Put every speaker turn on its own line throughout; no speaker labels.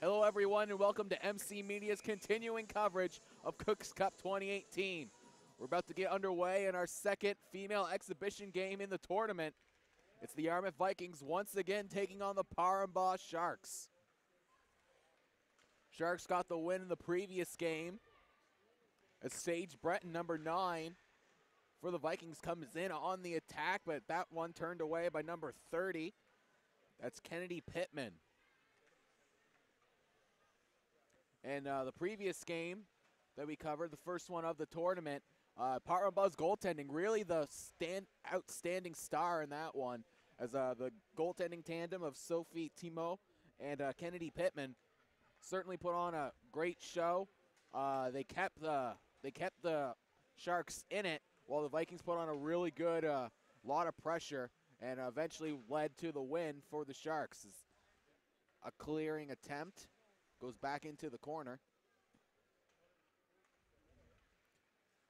Hello everyone and welcome to MC Media's continuing coverage of Cooks Cup 2018. We're about to get underway in our second female exhibition game in the tournament. It's the Yarmouth Vikings once again taking on the Par-en-Bas Sharks. Sharks got the win in the previous game as Sage Breton, number 9, for the Vikings comes in on the attack, but that one turned away by number 30. That's Kennedy Pittman. And the previous game that we covered, the first one of the tournament, Par-en-Bas goaltending, really the outstanding star in that one, as the goaltending tandem of Sophie Timo and Kennedy Pittman certainly put on a great show. They kept the Sharks in it, while the Vikings put on a really good lot of pressure and eventually led to the win for the Sharks. A clearing attempt. Goes back into the corner.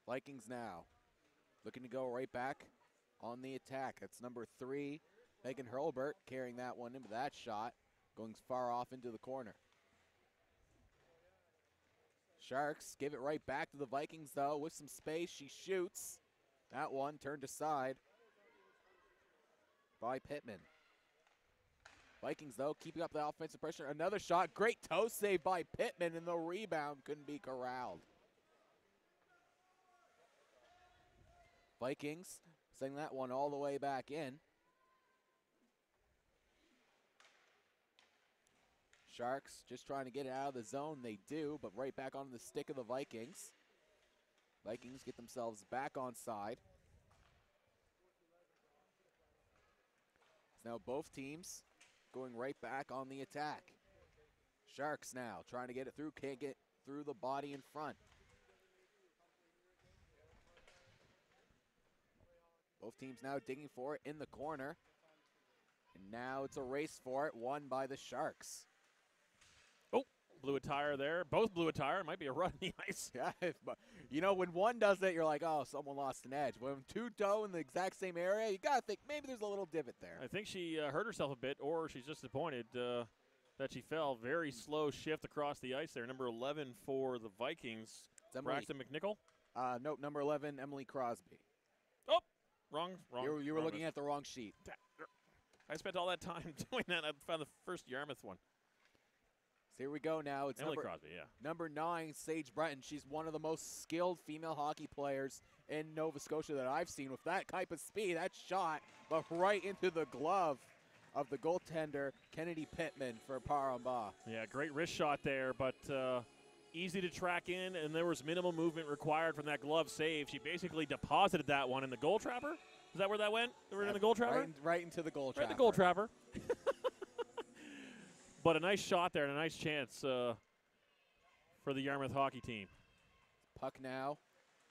Vikings now looking to go right back on the attack. That's number 3, Megan Hurlbert, carrying that one into that shot, going far off into the corner. Sharks give it right back to the Vikings, though, with some space. She shoots. That one turned aside by Pittman. Vikings, though, keeping up the offensive pressure. Another shot. Great toe save by Pittman, and the rebound couldn't be corralled. Vikings sending that one all the way back in. Sharks just trying to get it out of the zone. They do, but right back on the stick of the Vikings. Vikings get themselves back on side. So now both teams going right back on the attack. Sharks now trying to get it through, can't get through the body in front. Both teams now digging for it in the corner. And now it's a race for it, won by the Sharks.
Oh, blew a tire there. Both blew a tire. Might be a run in the ice.
Yeah, you know, when one does it, you're like, oh, someone lost an edge. When two go in the exact same area, you got to think maybe there's a little divot there.
I think she hurt herself a bit, or she's just disappointed that she fell. Very slow shift across the ice there. Number 11 for the Vikings, Braxton McNichol.
Nope, number 11, Emily Crosby.
Oh, wrong.
You were looking at the wrong sheet.
I spent all that time doing that. I found the first Yarmouth one.
So here we go now. It's
Emily Crosby, yeah.
Number 9, Sage Breton. She's one of the most skilled female hockey players in Nova Scotia that I've seen. With that type of speed, that shot, but right into the glove of the goaltender, Kennedy Pittman for Par-en-Bas.
Yeah, great wrist shot there, but easy to track in, and there was minimal movement required from that glove save. She basically deposited that one in the goal trapper. Is that where that went? They were in the goal trapper?
Right into the goal trapper.
Right in the goal trapper. But a nice shot there and a nice chance for the Yarmouth hockey team.
Puck now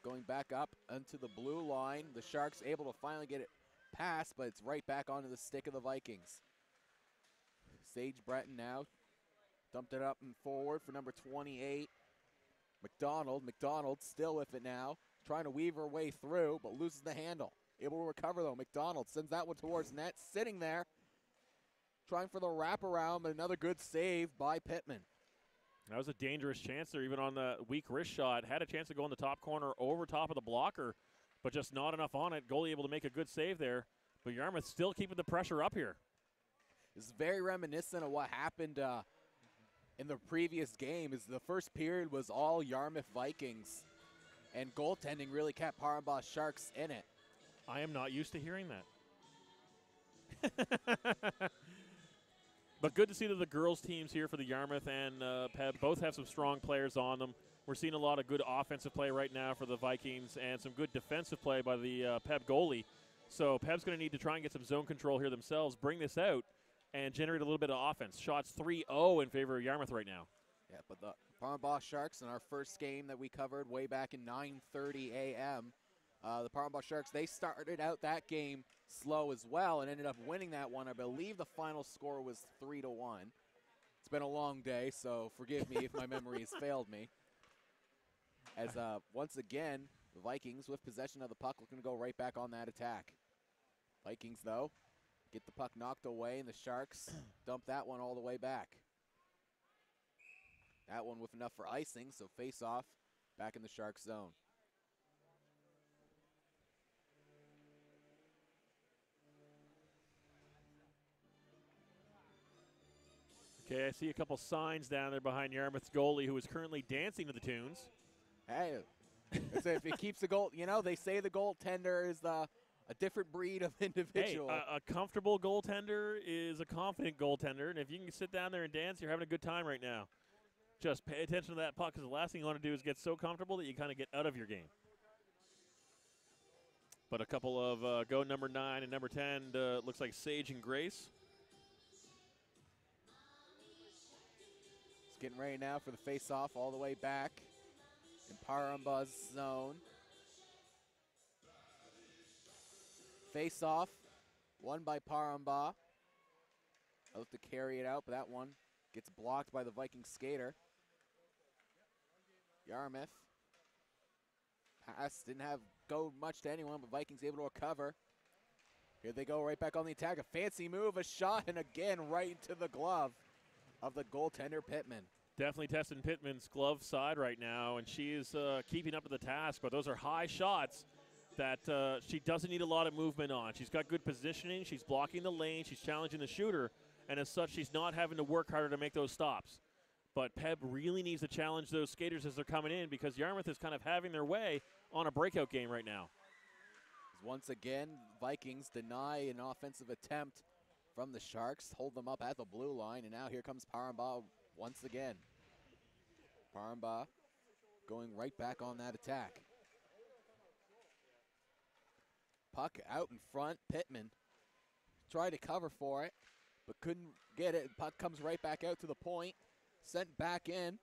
going back up onto the blue line. The Sharks able to finally get it past, but it's right back onto the stick of the Vikings. Sage Breton now dumped it up and forward for number 28, McDonald. McDonald still with it now, trying to weave her way through, but loses the handle. Able to recover, though. McDonald sends that one towards net, sitting there, trying for the wraparound, but another good save by Pittman.
That was a dangerous chance there, even on the weak wrist shot. Had a chance to go in the top corner over top of the blocker, but just not enough on it. Goalie able to make a good save there, but Yarmouth still keeping the pressure up here.
This is very reminiscent of what happened in the previous game. Is the first period was all Yarmouth Vikings, and goaltending really kept Par-en-Bas Sharks in it.
I am not used to hearing that. But good to see that the girls' teams here for the Yarmouth and PEB both have some strong players on them. We're seeing a lot of good offensive play right now for the Vikings and some good defensive play by the PEB goalie. So PEB's going to need to try and get some zone control here themselves, bring this out, and generate a little bit of offense. Shots 3-0 in favor of Yarmouth right now.
Yeah, but the Par-en-Bas Sharks in our first game that we covered way back in 9:30 a.m., the Par-en-Bas Sharks, they started out that game slow as well and ended up winning that one. I believe the final score was 3-1. It's been a long day, so forgive me if my memory has failed me. As once again, the Vikings with possession of the puck looking to go right back on that attack. Vikings, though, get the puck knocked away, and the Sharks dump that one all the way back. That one with enough for icing, so face off back in the Sharks zone.
Okay, I see a couple signs down there behind Yarmouth's goalie, who is currently dancing to the tunes.
Hey, if he keeps the goal, they say the goaltender is a different breed of individual.
Hey, a comfortable goaltender is a confident goaltender, and if you can sit down there and dance, you're having a good time right now. Just pay attention to that puck, because the last thing you want to do is get so comfortable that you kind of get out of your game. But a couple of go number 9 and number 10, looks like Sage and Grace.
It's getting ready now for the face-off all the way back in Par-en-Bas zone. Face-off, won by Par-en-Bas. I look to carry it out, but that one gets blocked by the Viking skater. Yarmouth. Pass didn't go much to anyone, but Vikings able to recover. Here they go right back on the attack. A fancy move, a shot, and again right into the glove of the goaltender Pittman.
Definitely testing Pittman's glove side right now, and she is keeping up to the task, but those are high shots that she doesn't need a lot of movement on. She's got good positioning, she's blocking the lane, she's challenging the shooter, and as such, she's not having to work harder to make those stops. But Peb really needs to challenge those skaters as they're coming in, because Yarmouth is kind of having their way on a breakout game right now.
Once again, Vikings deny an offensive attempt from the Sharks, hold them up at the blue line, and now here comes Par-en-Bas once again. Par-en-Bas going right back on that attack. Puck out in front, Pittman tried to cover for it, but couldn't get it. Puck comes right back out to the point, sent back in.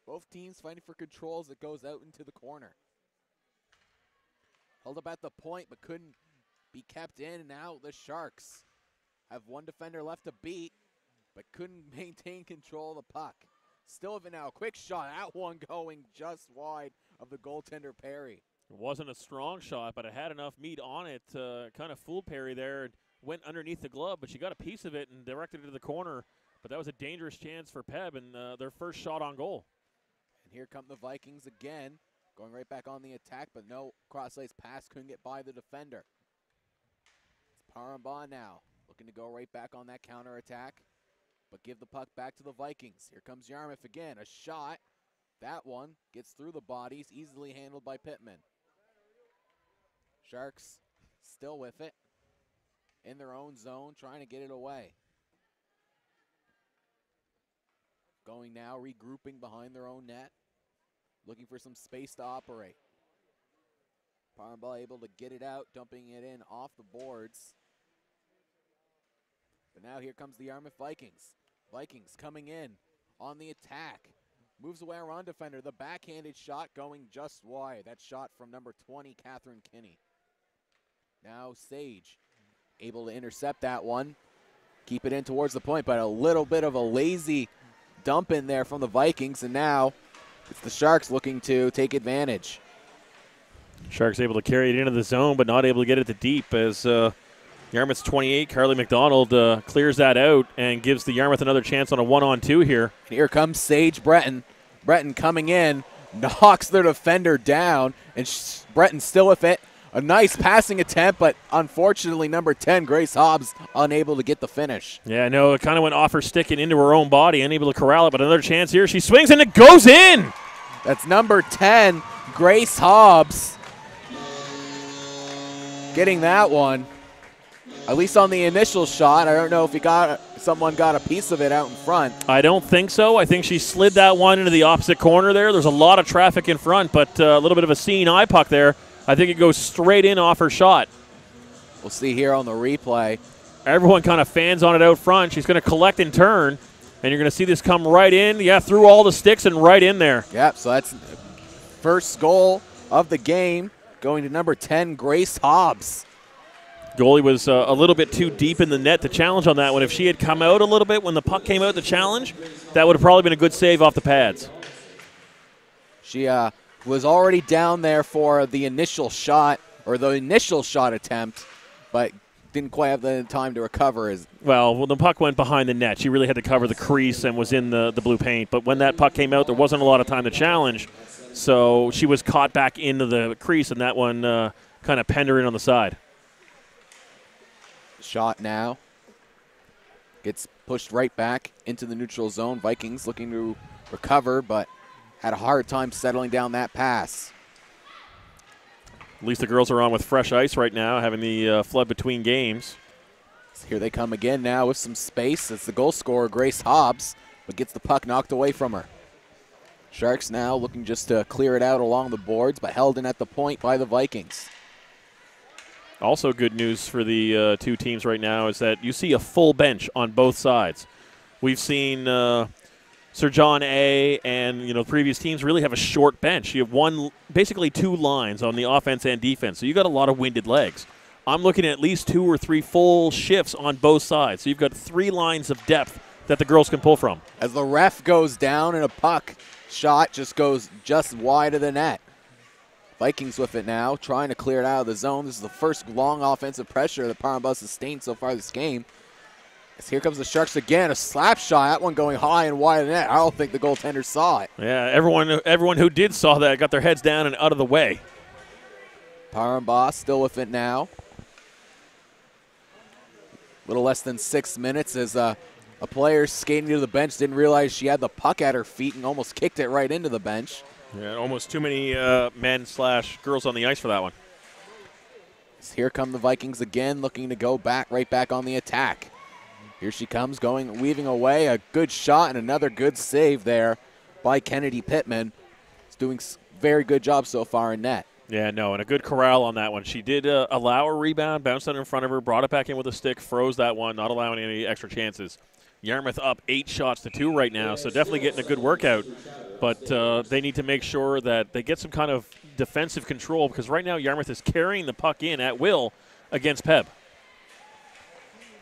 Both teams fighting for control as it goes out into the corner. Held up at the point, but couldn't be kept in, and now the Sharks have one defender left to beat, but couldn't maintain control of the puck. Still have it now. Quick shot. That one going just wide of the goaltender Perry.
It wasn't a strong shot, but it had enough meat on it to kind of fool Perry there. It went underneath the glove, but she got a piece of it and directed it to the corner. But that was a dangerous chance for Peb and their first shot on goal.
And here come the Vikings again, going right back on the attack, but no cross-ice pass couldn't get by the defender. It's Par-en-Bas now, looking to go right back on that counter-attack, but give the puck back to the Vikings. Here comes Yarmouth again, a shot. That one gets through the bodies, easily handled by Pittman. Sharks still with it, in their own zone, trying to get it away. Going now, regrouping behind their own net, looking for some space to operate. Par-en-Bas able to get it out, dumping it in off the boards. But now here comes the Yarmouth Vikings. Vikings coming in on the attack. Moves away around defender. The backhanded shot going just wide. That shot from number 20, Catherine Kinney. Now Sage able to intercept that one. Keep it in towards the point, but a little bit of a lazy dump in there from the Vikings, and now it's the Sharks looking to take advantage.
Sharks able to carry it into the zone, but not able to get it to deep as Yarmouth's 28, Carly McDonald, clears that out and gives the Yarmouth another chance on a 1-on-2 here.
And here comes Sage Breton. Breton coming in, knocks their defender down, and Breton still with it. A nice passing attempt, but unfortunately, number 10, Grace Hobbs, unable to get the finish.
Yeah, I know. It kind of went off her stick and into her own body, unable to corral it, but another chance here. She swings, and it goes in!
That's number 10, Grace Hobbs, getting that one. At least on the initial shot. I don't know if someone got a piece of it out in front.
I don't think so. I think she slid that one into the opposite corner there. There's a lot of traffic in front, but a little bit of a seeing eye puck there. I think it goes straight in off her shot.
We'll see here on the replay.
Everyone kind of fans on it out front. She's going to collect and turn, and you're going to see this come right in. Yeah, through all the sticks and right in there.
Yep, so that's first goal of the game going to number 10, Grace Hobbs.
Goalie was a little bit too deep in the net to challenge on that one. If she had come out a little bit when the puck came out to challenge, that would have probably been a good save off the pads.
She was already down there for the initial shot, or the initial shot attempt, but didn't quite have the time to recover.
Well, the puck went behind the net. She really had to cover the crease and was in the blue paint. But when that puck came out, there wasn't a lot of time to challenge. So she was caught back into the crease, and that one kind of penned her in on the side.
Shot now. Gets pushed right back into the neutral zone. Vikings looking to recover, but had a hard time settling down that pass.
At least the girls are on with fresh ice right now, having the flood between games.
So here they come again now with some space. It's the goal scorer, Grace Hobbs, but gets the puck knocked away from her. Sharks now looking just to clear it out along the boards, but held in at the point by the Vikings.
Also good news for the two teams right now is that you see a full bench on both sides. We've seen Sir John A. and previous teams really have a short bench. You have basically two lines on the offense and defense, so you got a lot of winded legs. I'm looking at least 2 or 3 full shifts on both sides, so you've got 3 lines of depth that the girls can pull from.
As the ref goes down and a puck shot just goes just wide of the net. Vikings with it now, trying to clear it out of the zone. This is the first long offensive pressure that Par-en-Bas sustained so far this game. As here comes the Sharks again, a slap shot, that one going high and wide of the net. I don't think the goaltender saw it.
Yeah, everyone who did saw that got their heads down and out of the way.
Par-en-Bas still with it now. A little less than 6 minutes as a player skating to the bench didn't realize she had the puck at her feet and almost kicked it right into the bench.
Yeah, almost too many men/girls on the ice for that one.
So here come the Vikings again, looking to go right back on the attack. Here she comes, weaving away. A good shot and another good save there by Kennedy Pittman. He's doing a very good job so far in net.
Yeah, no, and a good corral on that one. She did allow a rebound, bounced it in front of her, brought it back in with a stick, froze that one, not allowing any extra chances. Yarmouth up 8-2 right now, so definitely getting a good workout. But they need to make sure that they get some kind of defensive control, because right now Yarmouth is carrying the puck in at will against Peb.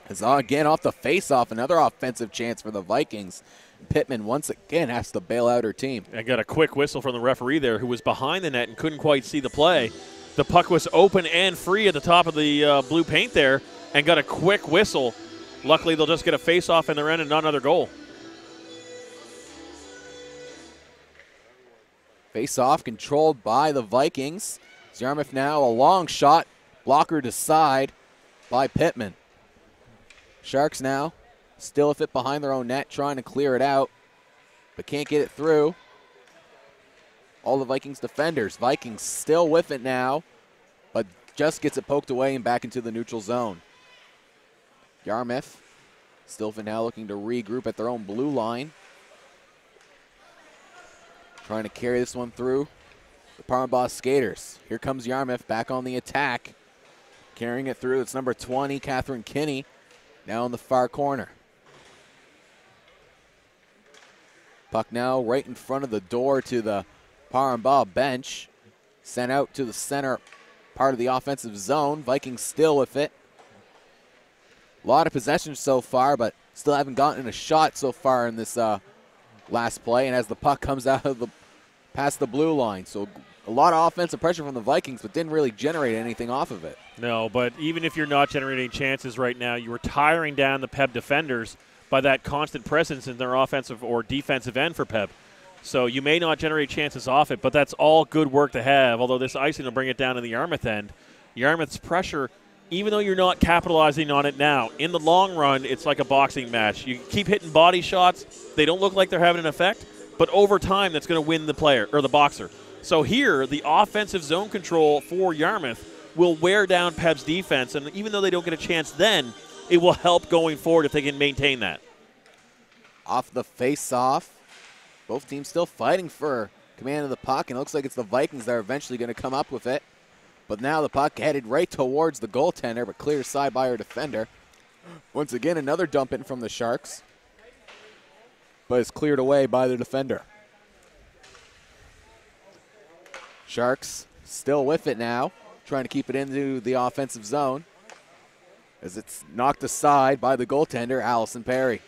As again off the face-off, another offensive chance for the Vikings. Pittman once again has to bail out her team.
I got a quick whistle from the referee there, who was behind the net and couldn't quite see the play. The puck was open and free at the top of the blue paint there, and got a quick whistle. Luckily, they'll just get a face-off in their end and not another goal.
Face-off controlled by the Vikings. Yarmouth now a long shot, blocker to side by Pittman. Sharks now still with it behind their own net, trying to clear it out, but can't get it through. All the Vikings defenders. Vikings still with it now, but just gets it poked away and back into the neutral zone. Yarmouth still for now looking to regroup at their own blue line. Trying to carry this one through the Par-en-Bas skaters. Here comes Yarmouth back on the attack. Carrying it through, it's number 20, Catherine Kinney, now in the far corner. Puck now right in front of the door to the Par-en-Bas bench. Sent out to the center part of the offensive zone. Vikings still with it. A lot of possession so far, but still haven't gotten a shot so far in this last play. And as the puck comes out of past the blue line, so a lot of offensive pressure from the Vikings, but didn't really generate anything off of it.
No, but even if you're not generating chances right now, you were tiring down the Peb defenders by that constant presence in their offensive or defensive end for Peb. So you may not generate chances off it, but that's all good work to have, although this icing will bring it down to the Yarmouth end. Yarmouth's pressure, even though you're not capitalizing on it now, in the long run, it's like a boxing match. You keep hitting body shots. They don't look like they're having an effect, but over time, that's going to win the player or the boxer. So here, the offensive zone control for Yarmouth will wear down Peb's defense, and even though they don't get a chance then, it will help going forward if they can maintain that.
Off the face-off, both teams still fighting for command of the puck, and it looks like it's the Vikings that are eventually going to come up with it. But now the puck headed right towards the goaltender, but cleared aside by her defender. Once again, another dump in from the Sharks, but it's cleared away by the defender. Sharks still with it now, trying to keep it into the offensive zone as it's knocked aside by the goaltender, Allison Perry.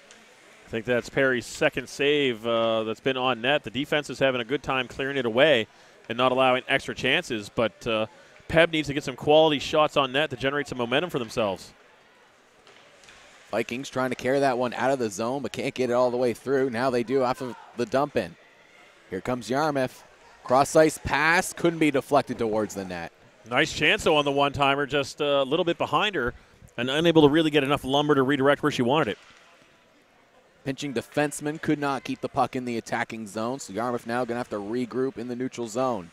I think that's Perry's second save that's been on net. The defense is having a good time clearing it away and not allowing extra chances, but Peb needs to get some quality shots on net to generate some momentum for themselves.
Vikings trying to carry that one out of the zone, but can't get it all the way through. Now they do after the dump in. Here comes Yarmouth. Cross ice pass, couldn't be deflected towards the net.
Nice chance, though, on the one-timer, just a little bit behind her and unable to really get enough lumber to redirect where she wanted it.
Pinching defenseman could not keep the puck in the attacking zone, so Yarmouth now going to have to regroup in the neutral zone.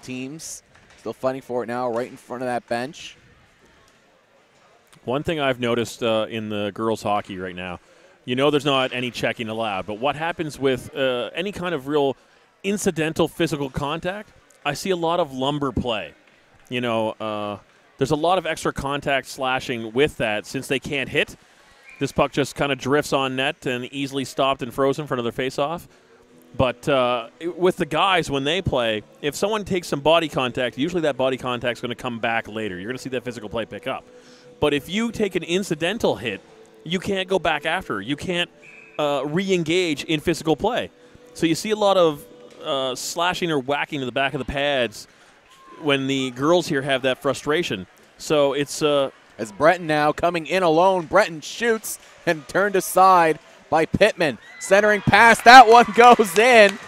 Teams still fighting for it now right in front of that bench.
One thing I've noticed in the girls' hockey right now, you know there's not any checking allowed, but what happens with any kind of real incidental physical contact, I see a lot of lumber play. You know, there's a lot of extra contact slashing with that since they can't hit. This puck just kind of drifts on net and easily stopped and frozen for another face-off. But with the guys, when they play, if someone takes some body contact, usually that body contact is going to come back later. You're going to see that physical play pick up. But if you take an incidental hit, you can't go back after. You can't re-engage in physical play. So you see a lot of slashing or whacking to the back of the pads when the girls here have that frustration. So it's
as Breton now coming in alone. Breton shoots and turned aside by Pittman. Centering pass, that one goes in.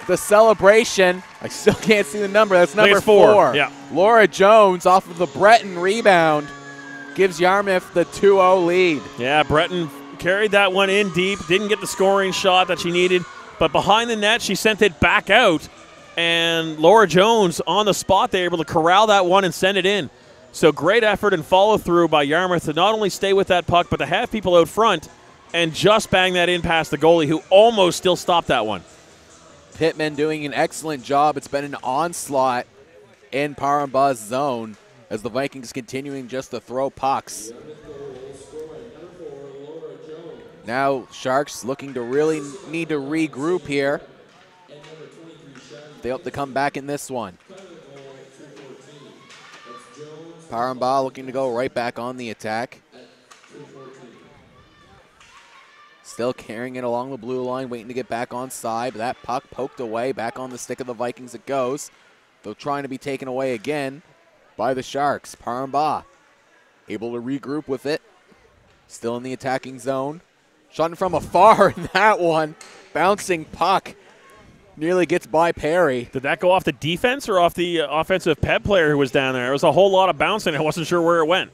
The celebration, I still can't see the number. That's number 4.
Yeah.
Laura Jones off of the Breton rebound gives Yarmouth the 2-0 lead.
Yeah, Breton carried that one in deep, didn't get the scoring shot that she needed, but behind the net, she sent it back out, and Laura Jones on the spot, they were able to corral that one and send it in. So great effort and follow-through by Yarmouth to not only stay with that puck, but to have people out front and just bang that in past the goalie, who almost still stopped that one.
Pittman doing an excellent job. It's been an onslaught in Par-en-Bas zone as the Vikings continuing just to throw pucks. Now Sharks looking to really need to regroup here. They hope to come back in this one. Par-en-Bas looking to go right back on the attack. Still carrying it along the blue line, waiting to get back on side. But that puck poked away, back on the stick of the Vikings it goes. Though trying to be taken away again by the Sharks. Par-en-Bas able to regroup with it. Still in the attacking zone. Shot from afar in that one. Bouncing puck. Nearly gets by Perry.
Did that go off the defense or off the offensive ped player who was down there? It was a whole lot of bouncing. I wasn't sure where it went.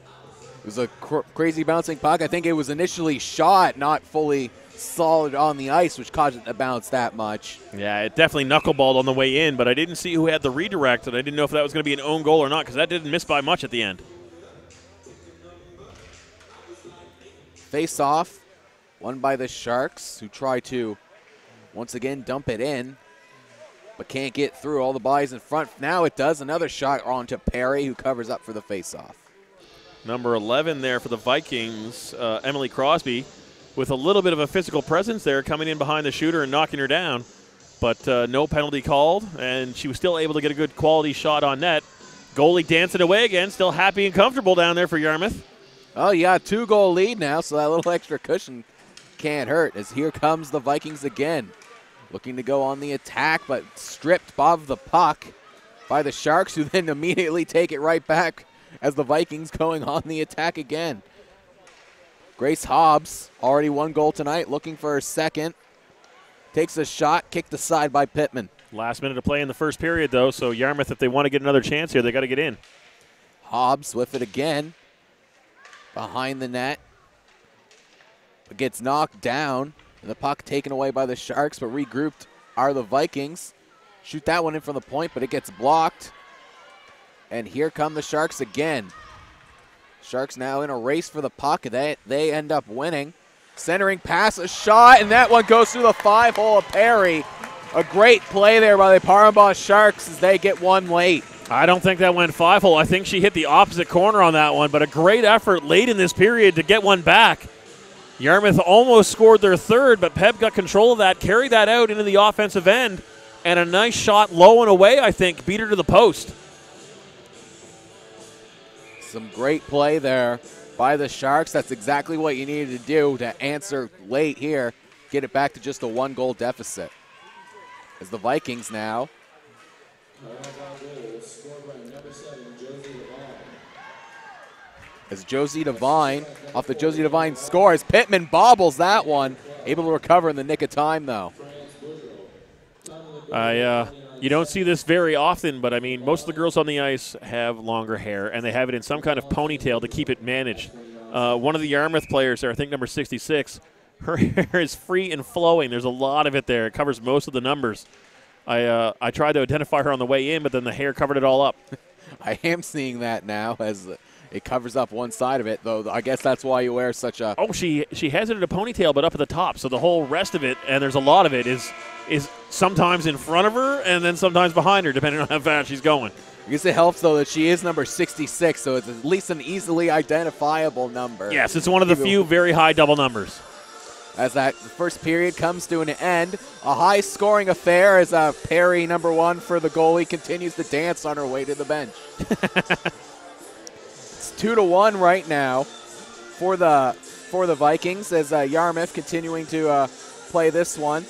It was a crazy bouncing puck. I think it was initially shot, not fully solid on the ice, which caused it to bounce that much.
Yeah, it definitely knuckleballed on the way in, but I didn't see who had the redirect, and I didn't know if that was going to be an own goal or not, because that didn't miss by much at the end.
Face off, won by the Sharks, who try to once again dump it in, but can't get through all the bodies in front. Now it does. Another shot onto Perry, who covers up for the face-off.
Number 11 there for the Vikings, Emily Crosby, with a little bit of a physical presence there, coming in behind the shooter and knocking her down. But no penalty called, and she was still able to get a good quality shot on net. Goalie dancing away again, still happy and comfortable down there for Yarmouth.
Oh, yeah, 2-goal lead now, so that little extra cushion can't hurt, as here comes the Vikings again. Looking to go on the attack, but stripped above the puck by the Sharks, who then immediately take it right back as the Vikings going on the attack again. Grace Hobbs, already 1 goal tonight, looking for her second. Takes a shot, kicked aside by Pittman.
Last minute to play in the first period, though, so Yarmouth, if they want to get another chance here, they got to get in.
Hobbs with it again. Behind the net. It gets knocked down. And the puck taken away by the Sharks, but regrouped are the Vikings. Shoot that one in from the point, but it gets blocked. And here come the Sharks again. Sharks now in a race for the puck. They end up winning. Centering pass, a shot, and that one goes through the 5-hole of Perry. A great play there by the Par-en-Bas Sharks as they get one late.
I don't think that went 5-hole. I think she hit the opposite corner on that one, but a great effort late in this period to get one back. Yarmouth almost scored their third, but Pep got control of that, carried that out into the offensive end, and a nice shot low and away, I think, beat her to the post.
Some great play there by the Sharks. That's exactly what you needed to do to answer late here, get it back to just a 1-goal deficit. As the Vikings now as Josie Devine, off the Josie Devine score, as Pittman bobbles that one. Able to recover in the nick of time, though.
You don't see this very often, but I mean, most of the girls on the ice have longer hair, and they have it in some kind of ponytail to keep it managed. One of the Yarmouth players there, I think number 66, her hair is free and flowing. There's a lot of it there. It covers most of the numbers. I tried to identify her on the way in, but then the hair covered it all up.
I am seeing that now as it covers up one side of it, though. I guess that's why you wear such a...
Oh, she has it in a ponytail, but up at the top. So the whole rest of it, and there's a lot of it, is sometimes in front of her and then sometimes behind her, depending on how fast she's going.
I guess it helps, though, that she is number 66, so it's at least an easily identifiable number.
Yes, it's one of the few very high double numbers.
As that first period comes to an end, a high-scoring affair as Perry, number 1 for the goalie, continues to dance on her way to the bench. It's 2-1 right now for the Vikings as Yarmouth continuing to play this one.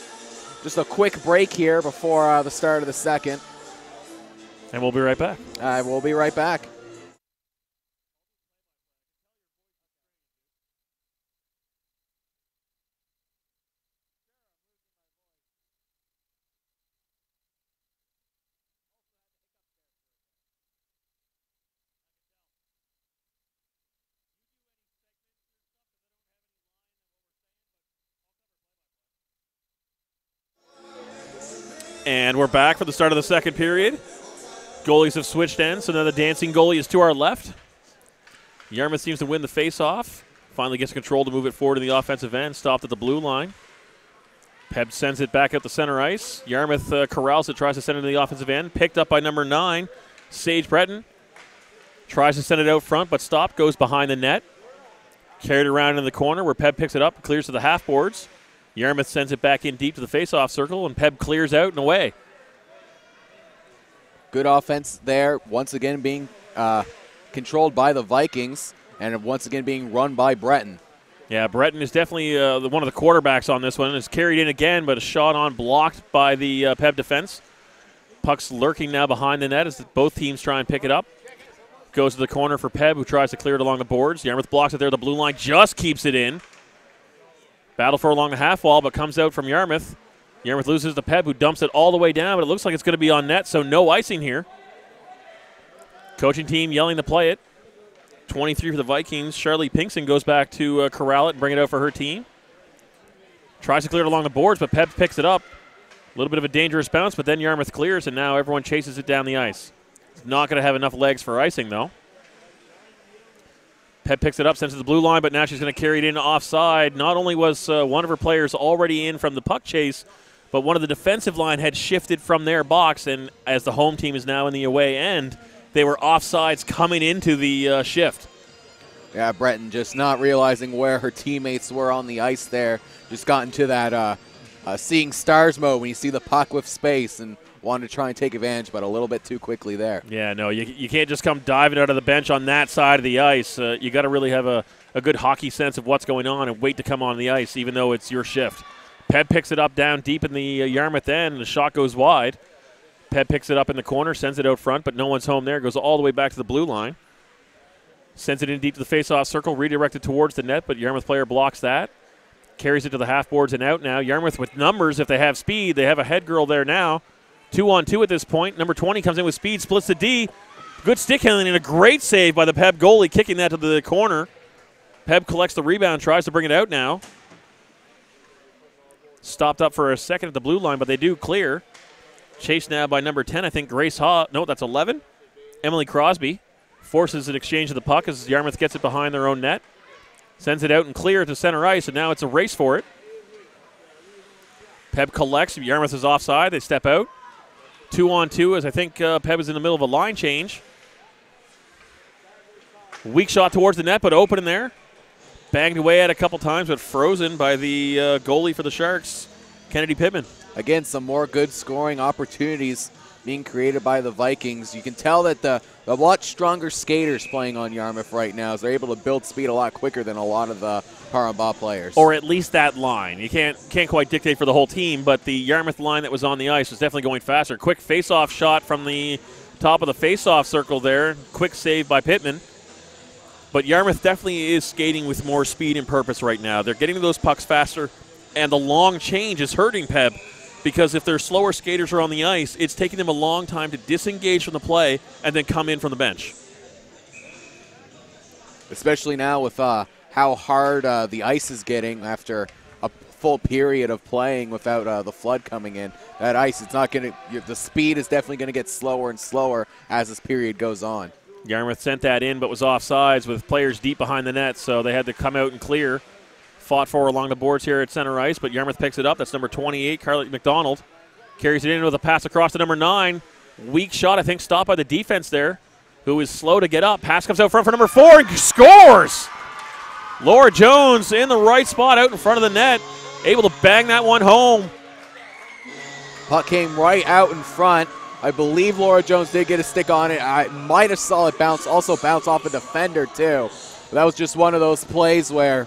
Just a quick break here before the start of the second.
And we'll be right back.
We'll be right back.
And we're back for the start of the second period. Goalies have switched ends, so now the dancing goalie is to our left. Yarmouth seems to win the face-off. Finally gets control to move it forward to the offensive end. Stopped at the blue line. Peb sends it back out the center ice. Yarmouth corrals it, tries to send it to the offensive end. Picked up by number 9, Sage Breton. Tries to send it out front, but stopped. Goes behind the net. Carried around in the corner where Peb picks it up, clears to the half boards. Yarmouth sends it back in deep to the face-off circle, and Peb clears out and away.
Good offense there, once again being controlled by the Vikings, and once again being run by Breton.
Yeah, Breton is definitely one of the quarterbacks on this one. It's carried in again, but a shot on blocked by the Peb defense. Puck's lurking now behind the net as both teams try and pick it up. Goes to the corner for Peb, who tries to clear it along the boards. Yarmouth blocks it there. The blue line just keeps it in. Battle for along the half wall, but comes out from Yarmouth. Yarmouth loses to Peb, who dumps it all the way down, but it looks like it's going to be on net, so no icing here. Coaching team yelling to play it. 23 for the Vikings. Charlie Pinkson goes back to corral it and bring it out for her team. Tries to clear it along the boards, but Peb picks it up. A little bit of a dangerous bounce, but then Yarmouth clears, and now everyone chases it down the ice. It's not going to have enough legs for icing, though. Peb picks it up, sends it to the blue line, but now she's going to carry it in offside. Not only was one of her players already in from the puck chase, but one of the defensive line had shifted from their box, and as the home team is now in the away end, they were offsides coming into the shift.
Yeah, Breton just not realizing where her teammates were on the ice there. Just got into that seeing stars mode when you see the puck with space and wanted to try and take advantage, but a little bit too quickly there.
Yeah, no, you can't just come diving out of the bench on that side of the ice. You got to really have a good hockey sense of what's going on and wait to come on the ice, even though it's your shift. Peb picks it up down deep in the Yarmouth end, and the shot goes wide. Peb picks it up in the corner, sends it out front, but no one's home there. Goes all the way back to the blue line. Sends it in deep to the face-off circle, redirected towards the net, but Yarmouth player blocks that. Carries it to the half boards and out now. Yarmouth with numbers, if they have speed. They have a head girl there now. 2-on-2 at this point. Number 20 comes in with speed, splits the D. Good stick handling and a great save by the Peb goalie, kicking that to the corner. Peb collects the rebound, tries to bring it out now. Stopped up for a second at the blue line, but they do clear. Chased now by number 10, I think Grace Haw. No, that's 11. Emily Crosby forces an exchange of the puck as Yarmouth gets it behind their own net. Sends it out and clear to center ice, and now it's a race for it. Peb collects. Yarmouth is offside. They step out. 2-on-2 as I think Peb is in the middle of a line change. Weak shot towards the net, but open in there. Banged away at a couple times, but frozen by the goalie for the Sharks, Kennedy Pittman.
Again, some more good scoring opportunities being created by the Vikings. You can tell that the much stronger skaters playing on Yarmouth right now as they're able to build speed a lot quicker than a lot of the Par-en-Bas players.
Or at least that line. You can't quite dictate for the whole team, but the Yarmouth line that was on the ice was definitely going faster. Quick face-off shot from the top of the face-off circle there. Quick save by Pittman. But Yarmouth definitely is skating with more speed and purpose right now. They're getting to those pucks faster, and the long change is hurting Peb because if their slower skaters are on the ice, it's taking them a long time to disengage from the play and then come in from the bench.
Especially now with how hard the ice is getting after a full period of playing without the flood coming in. That ice, it's not going to, the speed is definitely going to get slower and slower as this period goes on.
Yarmouth sent that in but was offsides with players deep behind the net, so they had to come out and clear. Fought for along the boards here at center ice, but Yarmouth picks it up. That's number 28, Carly McDonald. Carries it in with a pass across to number 9. Weak shot, I think, stopped by the defense there, who is slow to get up. Pass comes out front for number 4 and scores! Laura Jones in the right spot out in front of the net, able to bang that one home.
Puck came right out in front. I believe Laura Jones did get a stick on it. I might have saw it bounce, also bounce off a defender too. But that was just one of those plays where,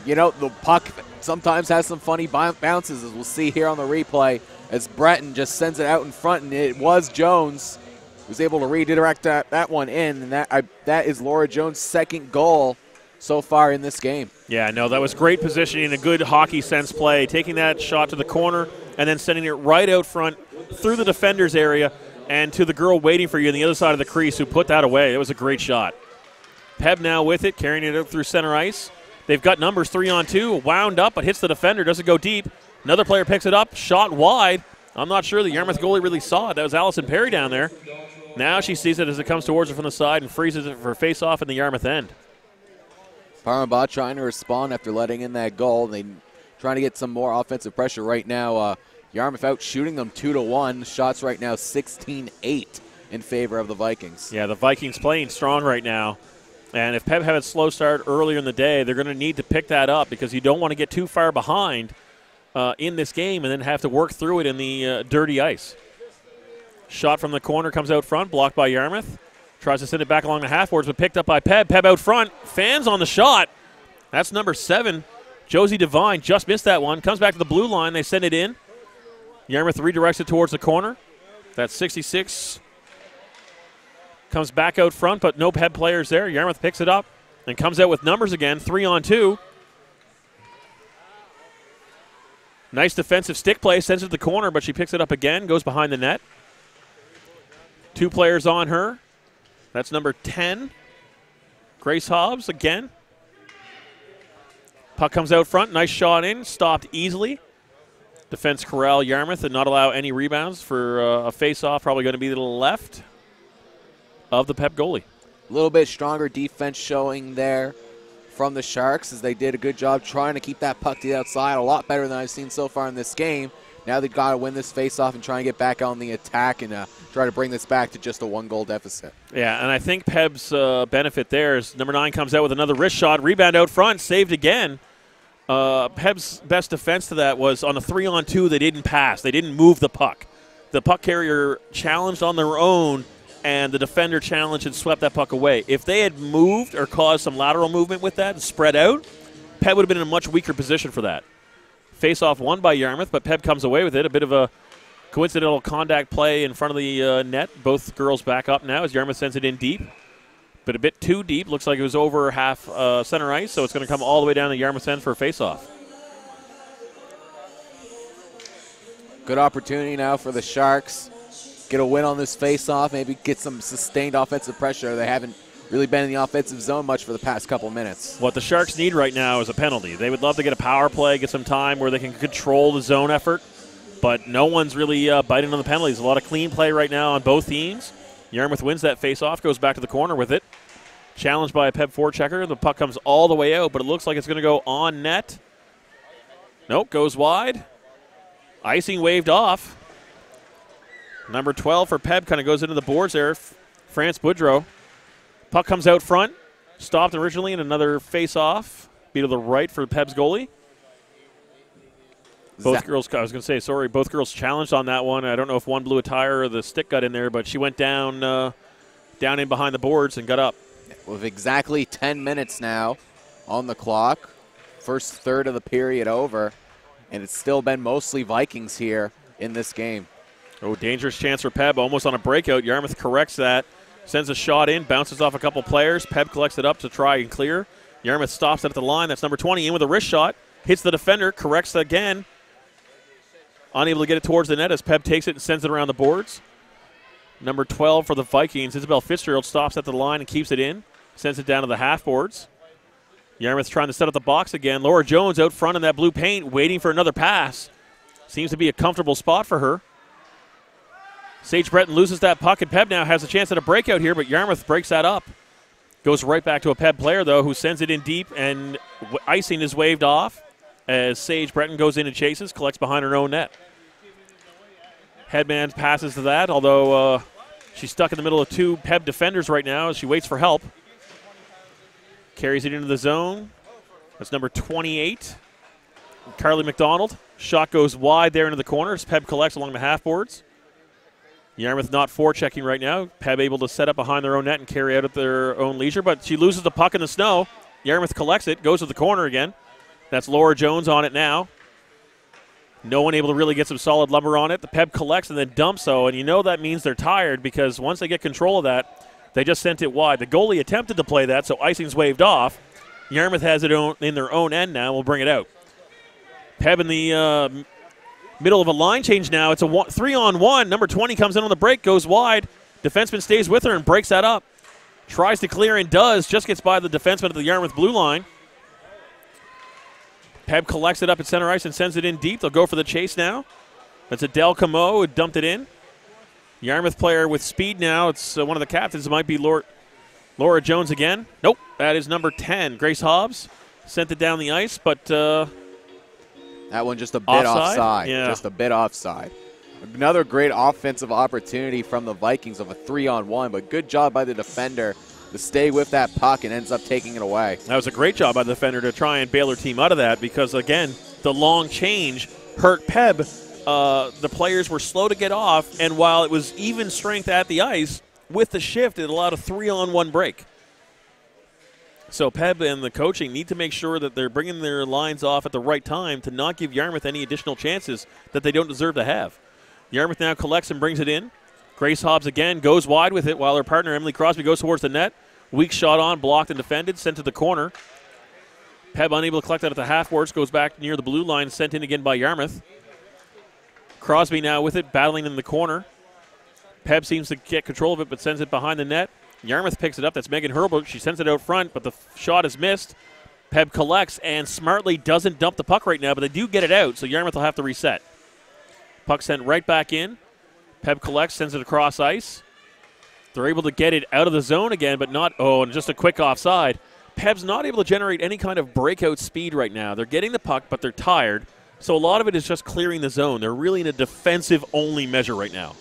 you know, the puck sometimes has some funny bounces, as we'll see here on the replay, as Breton just sends it out in front, and it was Jones who was able to redirect that one in, and that is Laura Jones' second goal so far in this game.
Yeah, no, that was great positioning, a good hockey sense play, taking that shot to the corner and then sending it right out front through the defender's area and to the girl waiting for you on the other side of the crease who put that away. It was a great shot. Peb now with it, carrying it out through center ice. They've got numbers 3-on-2, wound up, but hits the defender, doesn't go deep. Another player picks it up, shot wide. I'm not sure the Yarmouth goalie really saw it. That was Allison Perry down there. Now she sees it as it comes towards her from the side and freezes it for face-off in the Yarmouth end.
Par-en-Bas trying to respond after letting in that goal. They trying to get some more offensive pressure right now. Yarmouth out shooting them 2-1. Shots right now 16-8 in favor of the Vikings.
Yeah, the Vikings playing strong right now. And if Peb had a slow start earlier in the day, they're going to need to pick that up because you don't want to get too far behind in this game and then have to work through it in the dirty ice. Shot from the corner comes out front, blocked by Yarmouth. Tries to send it back along the half-boards, but picked up by Peb. Peb out front, fans on the shot. That's number 7. Josie Devine just missed that one. Comes back to the blue line. They send it in. Yarmouth redirects it towards the corner. That's 66. Comes back out front, but no Peb players there. Yarmouth picks it up and comes out with numbers again, 3-on-2. Nice defensive stick play, sends it to the corner, but she picks it up again, goes behind the net. 2 players on her. That's number 10, Grace Hobbs again. Puck comes out front, nice shot in, stopped easily. Defense corral Yarmouth and not allow any rebounds for a face-off, probably going to be to the left of the Peb goalie.
A little bit stronger defense showing there from the Sharks as they did a good job trying to keep that puck to the outside, a lot better than I've seen so far in this game. Now they've got to win this face-off and try and get back on the attack and try to bring this back to just a 1-goal deficit.
Yeah, and I think Peb's benefit there is number 9 comes out with another wrist shot, rebound out front, saved again. Peb's best defense to that was on a 3-on-2, they didn't pass. They didn't move the puck. The puck carrier challenged on their own, and the defender challenged and swept that puck away. If they had moved or caused some lateral movement with that and spread out, Peb would have been in a much weaker position for that. Face-off won by Yarmouth, but Peb comes away with it. A bit of a coincidental contact play in front of the net. Both girls back up now as Yarmouth sends it in deep. But a bit too deep. Looks like it was over half center ice, so it's going to come all the way down to Yarmouth's end for a face-off.
Good opportunity now for the Sharks. Get a win on this face-off, maybe get some sustained offensive pressure. They haven't really been in the offensive zone much for the past couple minutes.
What the Sharks need right now is a penalty. They would love to get a power play, get some time where they can control the zone effort, but no one's really biting on the penalties. A lot of clean play right now on both teams. Yarmouth wins that face-off, goes back to the corner with it. Challenged by a Peb forechecker. The puck comes all the way out, but it looks like it's going to go on net. Nope, goes wide. Icing waved off. Number 12 for Peb kind of goes into the boards there. France Boudreau. Puck comes out front. Stopped originally in another face-off. Be to the right for Peb's goalie. Both girls, I was going to say, sorry, both girls challenged on that one. I don't know if one blew a tire or the stick got in there, but she went down in behind the boards and got up.
With exactly 10 minutes now on the clock. First third of the period over, and it's still been mostly Vikings here in this game.
Oh, dangerous chance for Peb, almost on a breakout. Yarmouth corrects that. Sends a shot in, bounces off a couple players. Peb collects it up to try and clear. Yarmouth stops it at the line. That's number 20 in with a wrist shot. Hits the defender, corrects again. Unable to get it towards the net as Peb takes it and sends it around the boards. Number 12 for the Vikings, Isabel Fitzgerald, stops at the line and keeps it in. Sends it down to the half boards. Yarmouth trying to set up the box again. Laura Jones out front in that blue paint, waiting for another pass. Seems to be a comfortable spot for her. Sage Breton loses that puck, and Peb now has a chance at a breakout here, but Yarmouth breaks that up. Goes right back to a Peb player, though, who sends it in deep, and icing is waved off as Sage Breton goes in and chases, collects behind her own net. Headman passes to that, although she's stuck in the middle of two Peb defenders right now as she waits for help. Carries it into the zone. That's number 28, Carly McDonald. Shot goes wide there into the corner as Peb collects along the half boards. Yarmouth not forechecking right now. Peb able to set up behind their own net and carry out at their own leisure, but she loses the puck in the snow. Yarmouth collects it, goes to the corner again. That's Laura Jones on it now. No one able to really get some solid lumber on it. The Peb collects and then dumps, though, and you know that means they're tired because once they get control of that, they just sent it wide. The goalie attempted to play that, so icing's waved off. Yarmouth has it in their own end now. We'll bring it out. Peb in the middle of a line change now. It's a 3-on-1. Number 20 comes in on the break, goes wide. Defenseman stays with her and breaks that up. Tries to clear and does. Just gets by the defenseman at the Yarmouth blue line. Peb collects it up at center ice and sends it in deep. They'll go for the chase now. That's Adele Camo who dumped it in. Yarmouth player with speed now. It's one of the captains. It might be Laura Jones again. Nope, that is number 10. Grace Hobbs sent it down the ice, but
that one just a bit offside.
Yeah.
Just a bit offside. Another great offensive opportunity from the Vikings of a 3-on-1, but good job by the defender to stay with that puck and ends up taking it away.
That was a great job by the defender to try and bail her team out of that because, again, the long change hurt Peb. The players were slow to get off, and while it was even strength at the ice, with the shift, it allowed a 3-on-1 break. So Peb and the coaching need to make sure that they're bringing their lines off at the right time to not give Yarmouth any additional chances that they don't deserve to have. Yarmouth now collects and brings it in. Grace Hobbs again goes wide with it while her partner Emily Crosby goes towards the net. Weak shot on, blocked and defended, sent to the corner. Peb unable to collect that at the half boards, goes back near the blue line, sent in again by Yarmouth. Crosby now with it, battling in the corner. Peb seems to get control of it, but sends it behind the net. Yarmouth picks it up. That's Megan Herbert. She sends it out front, but the shot is missed. Peb collects and smartly doesn't dump the puck right now, but they do get it out, so Yarmouth will have to reset. Puck sent right back in. Peb collects, sends it across ice. They're able to get it out of the zone again, but not, and just a quick offside. Peb's not able to generate any kind of breakout speed right now. They're getting the puck, but they're tired. So a lot of it is just clearing the zone. They're really in a defensive-only measure right now.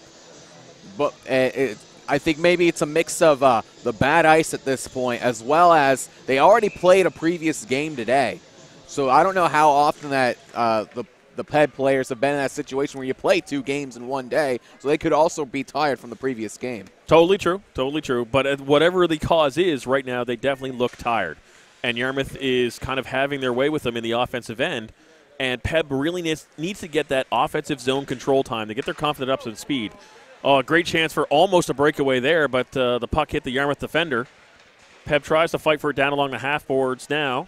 But I think maybe it's a mix of the bad ice at this point, as well as they already played a previous game today. So I don't know how often that the Peb players have been in that situation where you play 2 games in one day, so they could also be tired from the previous game.
Totally true, totally true. But whatever the cause is right now, they definitely look tired. And Yarmouth is kind of having their way with them in the offensive end. And Peb really needs to get that offensive zone control time to get their confidence up and speed. Oh, a great chance for almost a breakaway there, but the puck hit the Yarmouth defender. Peb tries to fight for it down along the half boards now.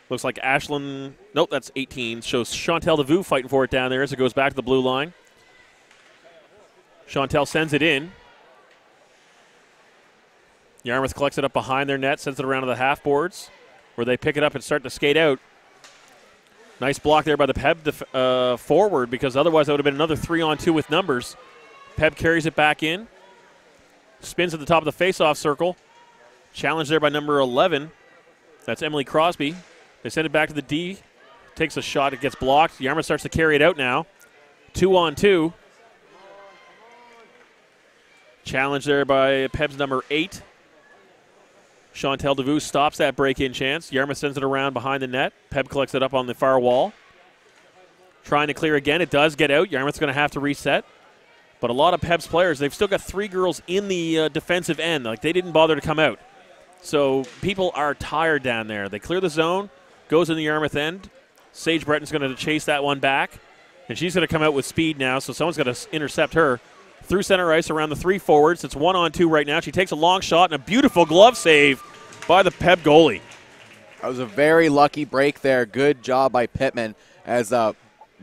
Looks like Ashlyn, nope, that's 18. Shows Chantel DeVue fighting for it down there as it goes back to the blue line. Chantel sends it in. Yarmouth collects it up behind their net, sends it around to the half boards, where they pick it up and start to skate out. Nice block there by the Peb forward, because otherwise that would have been another 3-on-2 with numbers. Peb carries it back in. Spins at the top of the face-off circle. Challenge there by number 11. That's Emily Crosby. They send it back to the D. Takes a shot. It gets blocked. Yarmouth starts to carry it out now. 2-on-2. Challenge there by Peb's number 8. Chantel DeVue stops that break-in chance. Yarmouth sends it around behind the net. Peb collects it up on the far wall. Trying to clear again. It does get out. Yarmouth's going to have to reset. But a lot of Peb's players, they've still got 3 girls in the defensive end. Like, they didn't bother to come out. So people are tired down there. They clear the zone. Goes in the Yarmouth end. Sage Breton's going to chase that one back. And she's going to come out with speed now, so someone's going to intercept her. through center ice around the 3 forwards. It's 1-on-2 right now. She takes a long shot and a beautiful glove save by the Peb goalie.
That was a very lucky break there. Good job by Pittman. As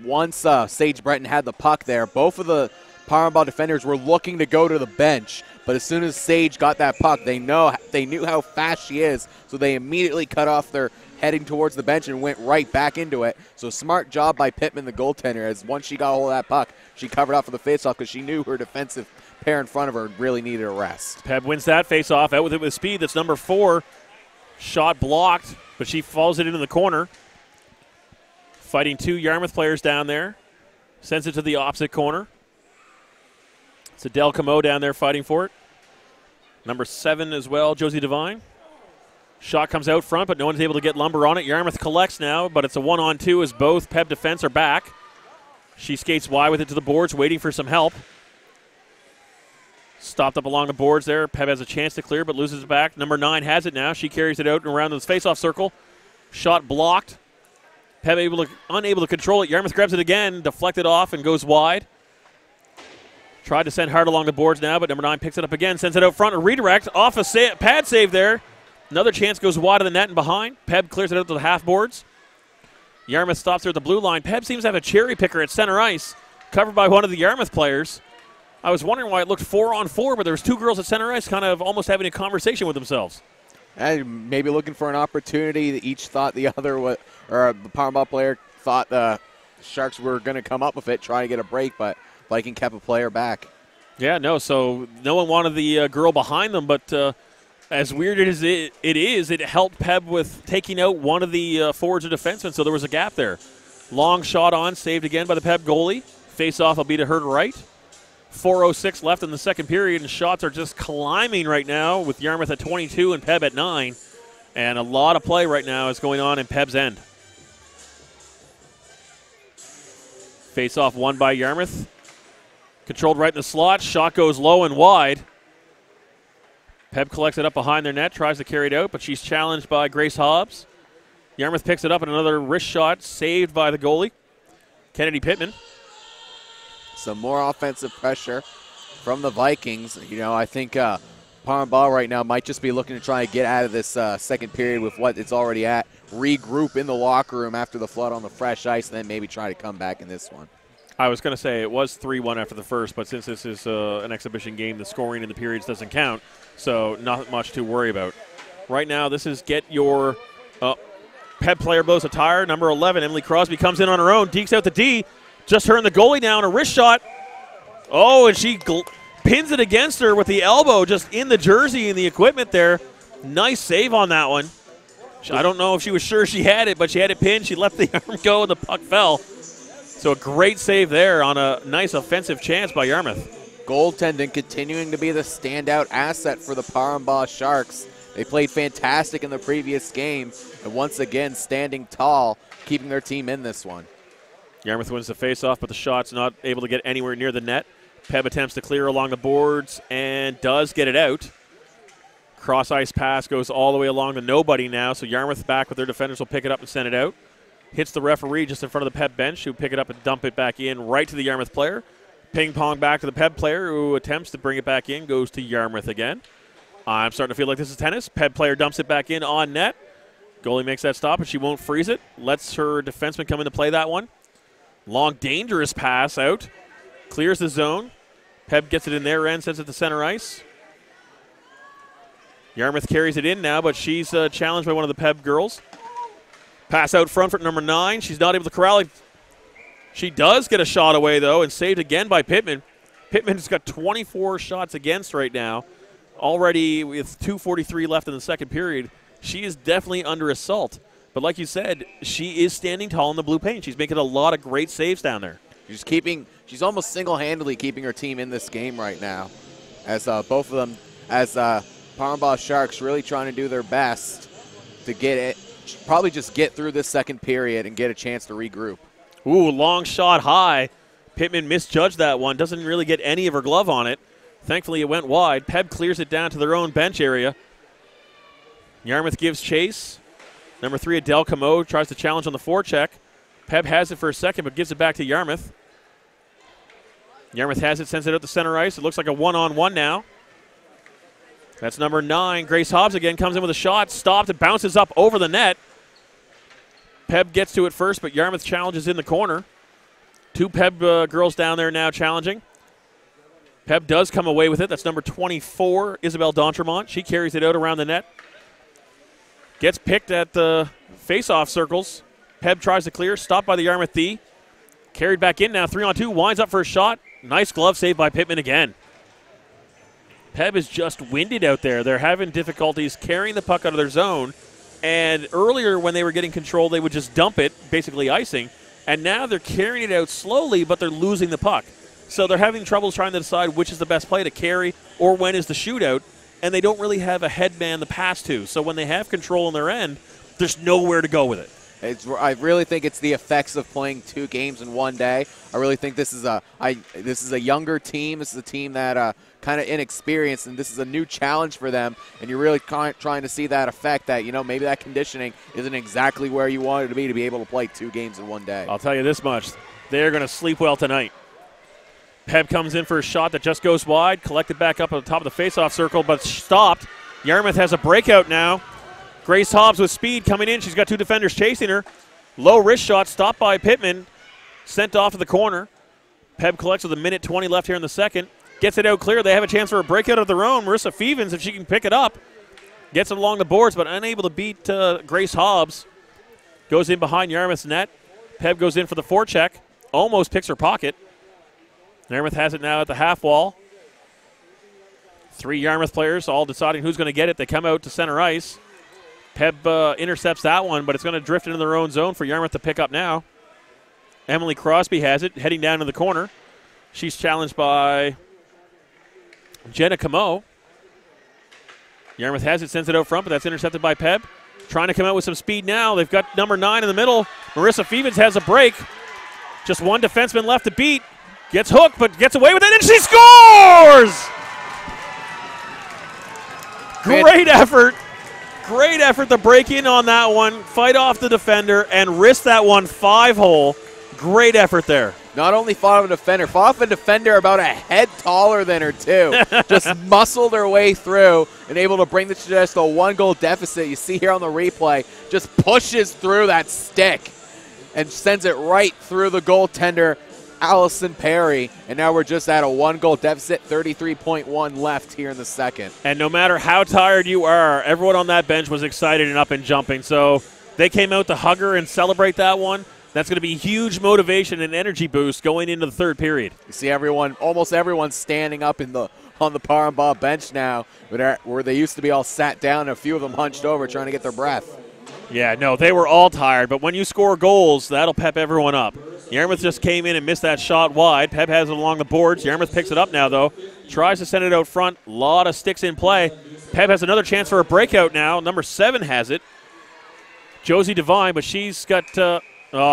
once Sage Breton had the puck there, both of the Par-en-Bas defenders were looking to go to the bench. But as soon as Sage got that puck, they knew how fast she is, so they immediately cut off their heading towards the bench and went right back into it. So smart job by Pittman, the goaltender, as once she got hold of that puck, she covered up for the faceoff because she knew her defensive pair in front of her really needed a rest.
Peb wins that faceoff, out with it with speed. That's number 4. Shot blocked, but she falls it into the corner. Fighting 2 Yarmouth players down there. Sends it to the opposite corner. It's Adele Camo down there fighting for it. Number 7 as well, Josie Devine. Shot comes out front, but no one's able to get lumber on it. Yarmouth collects now, but it's a 1-on-2 as both Peb defense are back. She skates wide with it to the boards, waiting for some help. Stopped up along the boards there. Peb has a chance to clear, but loses it back. Number 9 has it now. She carries it out and around the face-off circle. Shot blocked. Peb unable to control it. Yarmouth grabs it again, deflected off, and goes wide. Tried to send hard along the boards now, but number 9 picks it up again, sends it out front, a redirect, off a pad save there. Another chance goes wide of the net and behind. Peb clears it out to the half boards. Yarmouth stops her at the blue line. Peb seems to have a cherry picker at center ice, covered by one of the Yarmouth players. I was wondering why it looked 4-on-4, but there was 2 girls at center ice kind of almost having a conversation with themselves.
And maybe looking for an opportunity that each thought the other, or the Par-en-Bas player thought the Sharks were going to come up with it, trying to get a break, but Viking kept a player back.
Yeah, no, so no one wanted the girl behind them, but as weird as it is, it helped Peb with taking out one of the forwards or defensemen, so there was a gap there. Long shot on, saved again by the Peb goalie. Face-off will be to her right. 4:06 left in the second period, and shots are just climbing right now with Yarmouth at 22 and Peb at 9. And a lot of play right now is going on in Peb's end. Face-off won by Yarmouth. Controlled right in the slot. Shot goes low and wide. Peb collects it up behind their net, tries to carry it out, but she's challenged by Grace Hobbs. Yarmouth picks it up, and another wrist shot saved by the goalie, Kennedy Pittman.
Some more offensive pressure from the Vikings. You know, I think Par-en-Bas right now might just be looking to try and get out of this second period with what it's already at, regroup in the locker room after the flood on the fresh ice, and then maybe try to come back in this one.
I was going to say it was 3-1 after the first, but since this is an exhibition game, the scoring in the periods doesn't count, so not much to worry about. Right now, this is get your Peb player blows a tire. Number 11, Emily Crosby, comes in on her own, dekes out the D. Just her and the goalie down, a wrist shot. Oh, and she pins it against her with the elbow just in the jersey and the equipment there. Nice save on that one. I don't know if she was sure she had it, but she had it pinned. She let the arm go and the puck fell. So a great save there on a nice offensive chance by Yarmouth.
Goaltending continuing to be the standout asset for the Par-en-Bas Sharks. They played fantastic in the previous game, and once again standing tall, keeping their team in this one.
Yarmouth wins the faceoff, but the shot's not able to get anywhere near the net. Peb attempts to clear along the boards and does get it out. Cross-ice pass goes all the way along to nobody now, so Yarmouth back with their defenders will pick it up and send it out. Hits the referee just in front of the Peb bench, who pick it up and dump it back in right to the Yarmouth player. Ping-pong back to the Peb player, who attempts to bring it back in, goes to Yarmouth again. I'm starting to feel like this is tennis. Peb player dumps it back in on net. Goalie makes that stop, but she won't freeze it. Lets her defenseman come into play that one. Long, dangerous pass out. Clears the zone. Peb gets it in their end, sends it to center ice. Yarmouth carries it in now, but she's challenged by one of the Peb girls. Pass out front for number 9. She's not able to corral it. She does get a shot away, though, and saved again by Pittman. Pittman's got 24 shots against right now. Already with 2:43 left in the second period. She is definitely under assault. But like you said, she is standing tall in the blue paint. She's making a lot of great saves down there.
She's almost single-handedly keeping her team in this game right now. As both of them, as Par-en-Bas Sharks really trying to do their best to get it, probably just get through this second period and get a chance to regroup.
Ooh, long shot high. Pittman misjudged that one. Doesn't really get any of her glove on it. Thankfully, it went wide. Peb clears it down to their own bench area. Yarmouth gives chase. Number 3, Adele Camo, tries to challenge on the forecheck. Peb has it for a second, but gives it back to Yarmouth. Yarmouth has it, sends it out to center ice. It looks like a one-on-one now. That's number 9. Grace Hobbs again comes in with a shot. Stopped. It bounces up over the net. Peb gets to it first, but Yarmouth challenges in the corner. 2 Peb girls down there now challenging. Peb does come away with it. That's number 24, Isabel D'Entremont. She carries it out around the net. Gets picked at the face-off circles. Peb tries to clear. Stopped by the Yarmouth D. Carried back in now. 3-on-2. Winds up for a shot. Nice glove save by Pittman again. Peb is just winded out there. They're having difficulties carrying the puck out of their zone. And earlier when they were getting control, they would just dump it, basically icing. And now they're carrying it out slowly, but they're losing the puck. So they're having trouble trying to decide which is the best play to carry or when is the shootout. And they don't really have a head man to pass to. So when they have control on their end, there's nowhere to go with it.
I really think it's the effects of playing 2 games in one day. I really think this is a younger team. This is a team that kind of inexperienced, and this is a new challenge for them. And you're really trying to see that effect that, maybe that conditioning isn't exactly where you want it to be able to play 2 games in one day.
I'll tell you this much. They're going to sleep well tonight. Peb comes in for a shot that just goes wide, collected back up at the top of the faceoff circle, but stopped. Yarmouth has a breakout now. Grace Hobbs with speed coming in. She's got 2 defenders chasing her. Low wrist shot stopped by Pittman. Sent off to the corner. Peb collects with 1:20 left here in the second. Gets it out clear. They have a chance for a breakout of their own. Marissa Fevens, if she can pick it up, gets it along the boards, but unable to beat Grace Hobbs. Goes in behind Yarmouth's net. Peb goes in for the forecheck. Almost picks her pocket. Yarmouth has it now at the half wall. 3 Yarmouth players all deciding who's going to get it. They come out to center ice. Peb intercepts that one, but it's going to drift into their own zone for Yarmouth to pick up now. Emily Crosby has it, heading down to the corner. She's challenged by Jenna Camo. Yarmouth has it, sends it out front, but that's intercepted by Peb. Trying to come out with some speed now. They've got number 9 in the middle. Marissa Fevens has a break. Just 1 defenseman left to beat. Gets hooked, but gets away with it, and she scores! Great effort. Great effort to break in on that one, fight off the defender, and wrist that one 5-hole. Great effort there.
Not only fought off a defender about a head taller than her, too. Just muscled her way through and able to bring this to just a 1-goal deficit. You see here on the replay, just pushes through that stick and sends it right through the goaltender, Allison Perry, and now we're just at a 1-goal deficit, 33.1 left here in the second.
And no matter how tired you are, everyone on that bench was excited and up and jumping. So they came out to hug her and celebrate that one. That's going to be huge motivation and energy boost going into the third period.
You see almost everyone standing up on the Par-en-Bas bench now, where they used to be all sat down, and a few of them hunched over trying to get their breath.
Yeah, no, they were all tired, but when you score goals, that'll pep everyone up. Yarmouth just came in and missed that shot wide. Peb has it along the boards. Yarmouth picks it up now, though. Tries to send it out front. A lot of sticks in play. Peb has another chance for a breakout now. Number 7 has it. Josie Devine, but she's got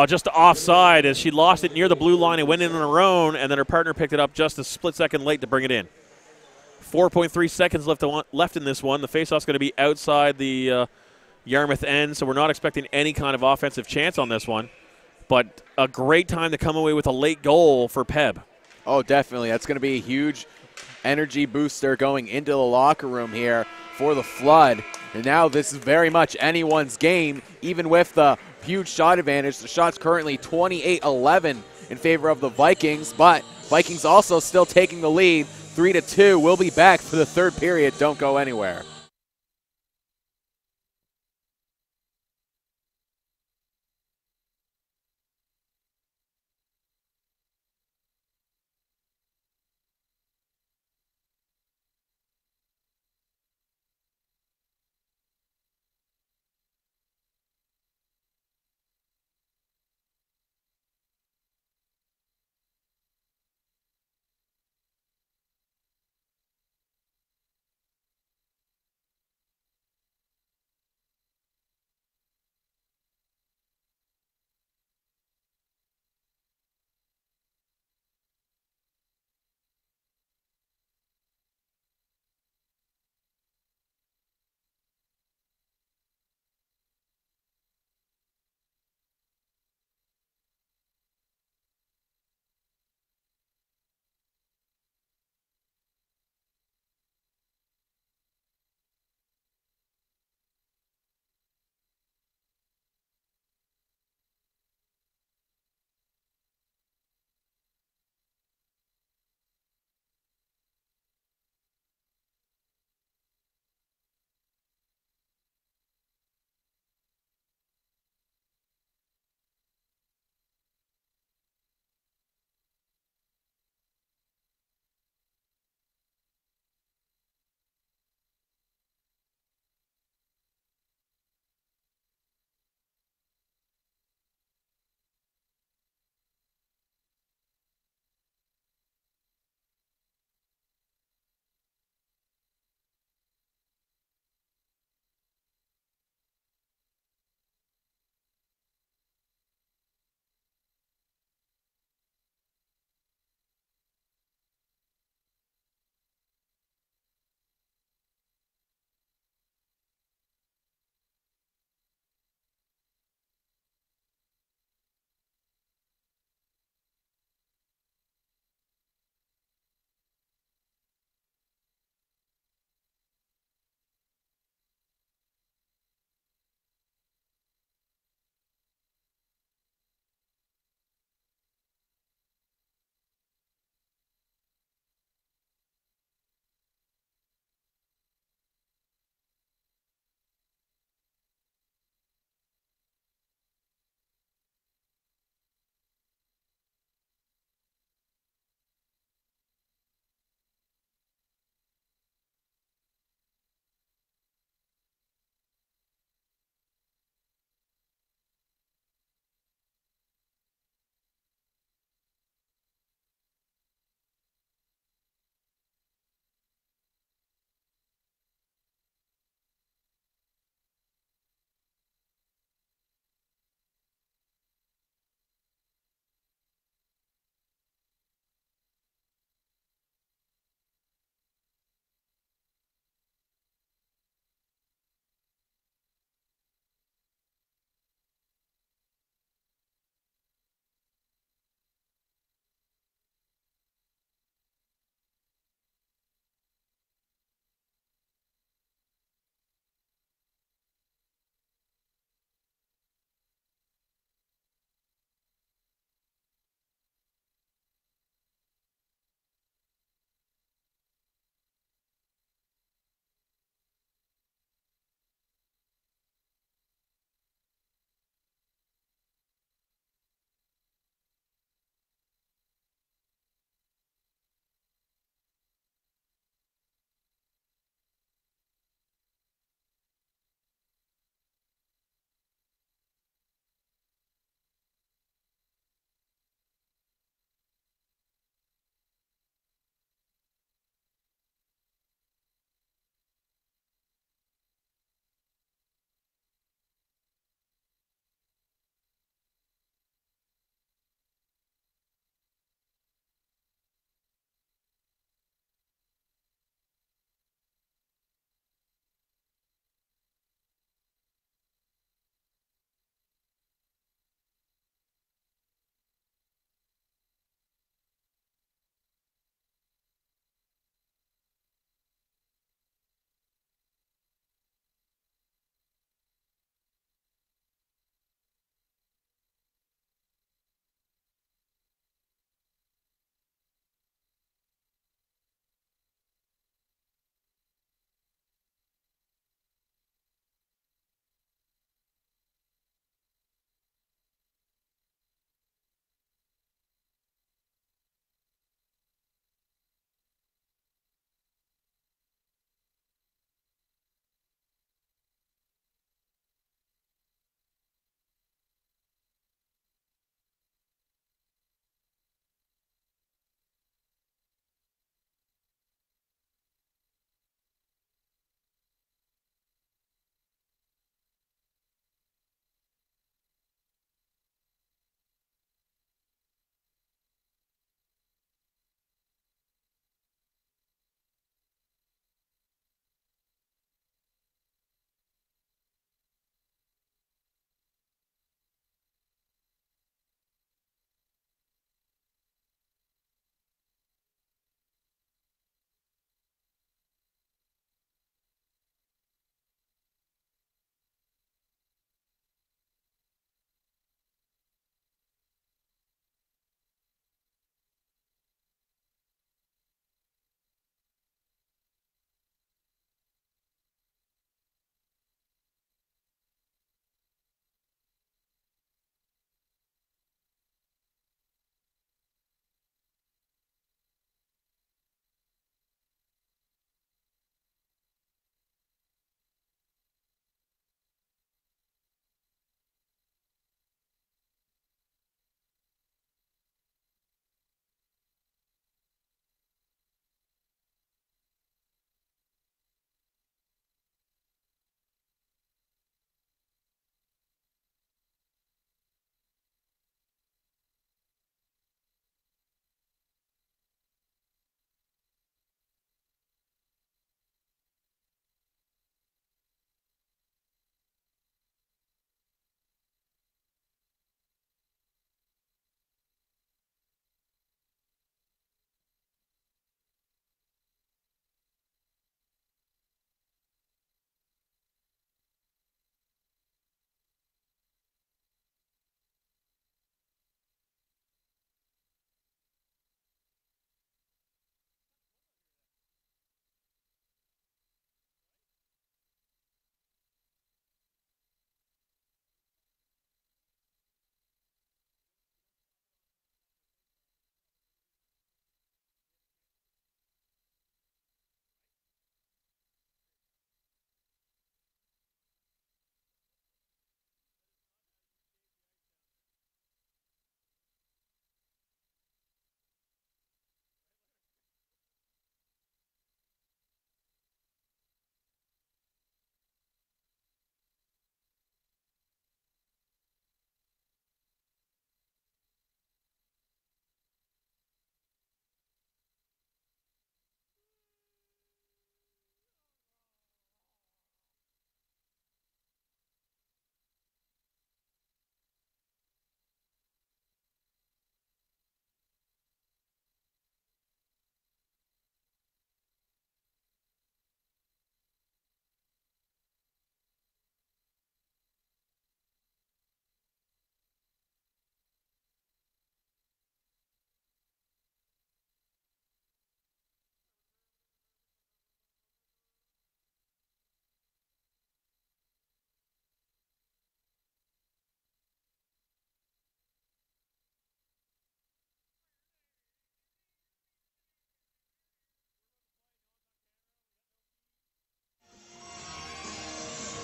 just offside as she lost it near the blue line and went in on her own, and then her partner picked it up just a split second late to bring it in. 4.3 seconds left in this one. The faceoff's going to be outside the Yarmouth end, so we're not expecting any kind of offensive chance on this one. But a great time to come away with a late goal for Peb.
Oh, definitely. That's going to be a huge energy booster going into the locker room here for the Flood. And now this is very much anyone's game, even with the huge shot advantage. The shot's currently 28-11 in favor of the Vikings, but Vikings also still taking the lead, 3-2. We'll be back for the third period. Don't go anywhere.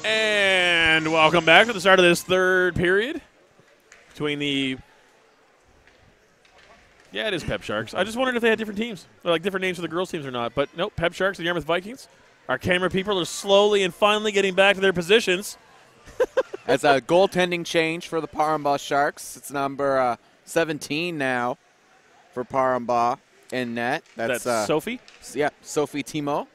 And welcome back to the start of this third period between the it is Pep Sharks. I just wondered if they had different teams, or like different names for the girls' teams or not. But nope, Pep Sharks and Yarmouth Vikings. Our camera people are slowly and finally getting back to their positions.
As a goaltending change for the Par-en-Bas Sharks, it's number 17 now for Par-en-Bas in net.
That's Sophie?
Yeah, Sophie Timo.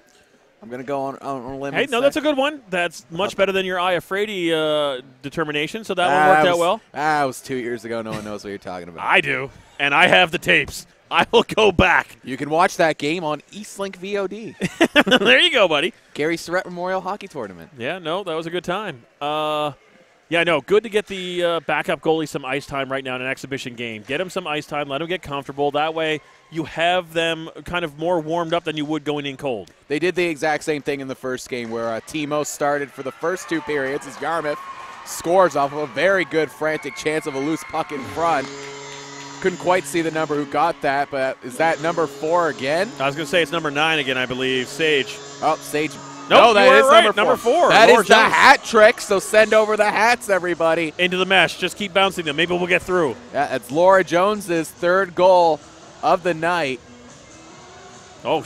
I'm going to go on a limb.
Hey, no, that's a good one. That's much better than your Iafredi determination, so that one worked out well.
That was 2 years ago. No one knows what you're talking about.
I do, and I have the tapes. I will go back.
You can watch that game on Eastlink VOD.
There you go, buddy.
Gary Surratt Memorial Hockey Tournament.
Yeah, no, that was a good time. Good to get the backup goalie some ice time right now in an exhibition game. Get him some ice time. Let him get comfortable. That way you have them kind of more warmed up than you would going in cold.
They did the exact same thing in the first game where Timo started for the first 2 periods as Yarmouth scores off of a very good frantic chance of a loose puck in front. Couldn't quite see the number who got that, but is that number 4 again?
I was going to say it's number 9 again, I believe. Sage.
Oh, Sage.
Nope,
no, that is
right.
number
4.
That
Laura
is the
Jones.
hat trick, so send over the hats, everybody.
Into the mesh. Just keep bouncing them. Maybe we'll get through.
Yeah, it's Laura Jones's 3rd goal of the night.
Oh,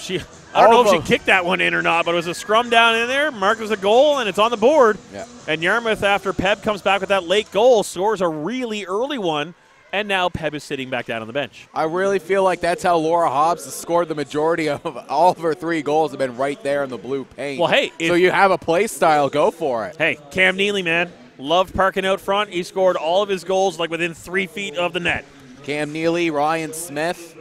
I don't know if she kicked that one in or not, but it was a scrum down in there, marked as a goal, and it's on the board.
Yeah.
And Yarmouth, after Peb comes back with that late goal, scores a really early one, and now Peb is sitting back down on the bench.
I really feel like that's how Laura Hobbs has scored the majority of all of her 3 goals have been right there in the blue paint.
Well, hey.
So you have a play style, go for it.
Hey, Cam Neely, man, loved parking out front. He scored all of his goals like within 3 feet of the net.
Cam Neely, Ryan Smith.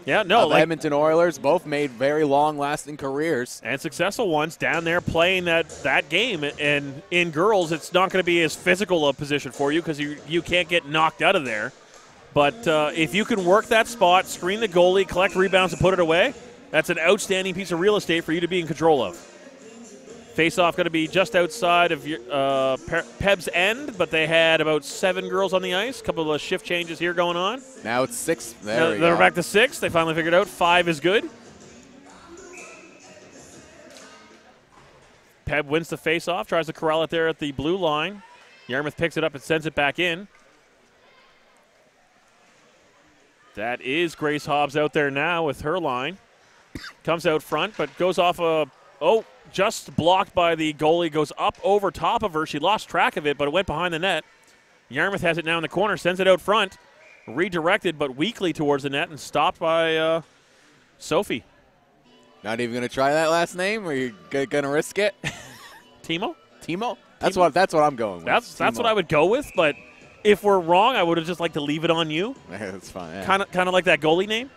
Yeah, no,
Edmonton Oilers both made very long-lasting careers.
And successful ones down there playing that game. And in girls, it's not going to be as physical a position for you because you can't get knocked out of there. But if you can work that spot, screen the goalie, collect rebounds, and put it away, that's an outstanding piece of real estate for you to be in control of. Face-off going to be just outside of Peb's end, but they had about 7 girls on the ice. A couple of shift changes here going on.
Now it's 6.
They're back to 6. They finally figured out 5 is good. Peb wins the face-off, tries to corral it there at the blue line. Yarmouth picks it up and sends it back in. That is Grace Hobbs out there now with her line. Comes out front, but goes off just blocked by the goalie, goes up over top of her. She lost track of it, but it went behind the net. Yarmouth has it now in the corner, sends it out front. Redirected, but weakly towards the net and stopped by Sophie.
Not even going to try that last name, or you're going to risk it?
Timo?
Timo? That's what I'm going with.
That's what I would go with, but if we're wrong, I would have just liked to leave it on you.
Yeah, that's fine. Yeah.
Kind of like that goalie name.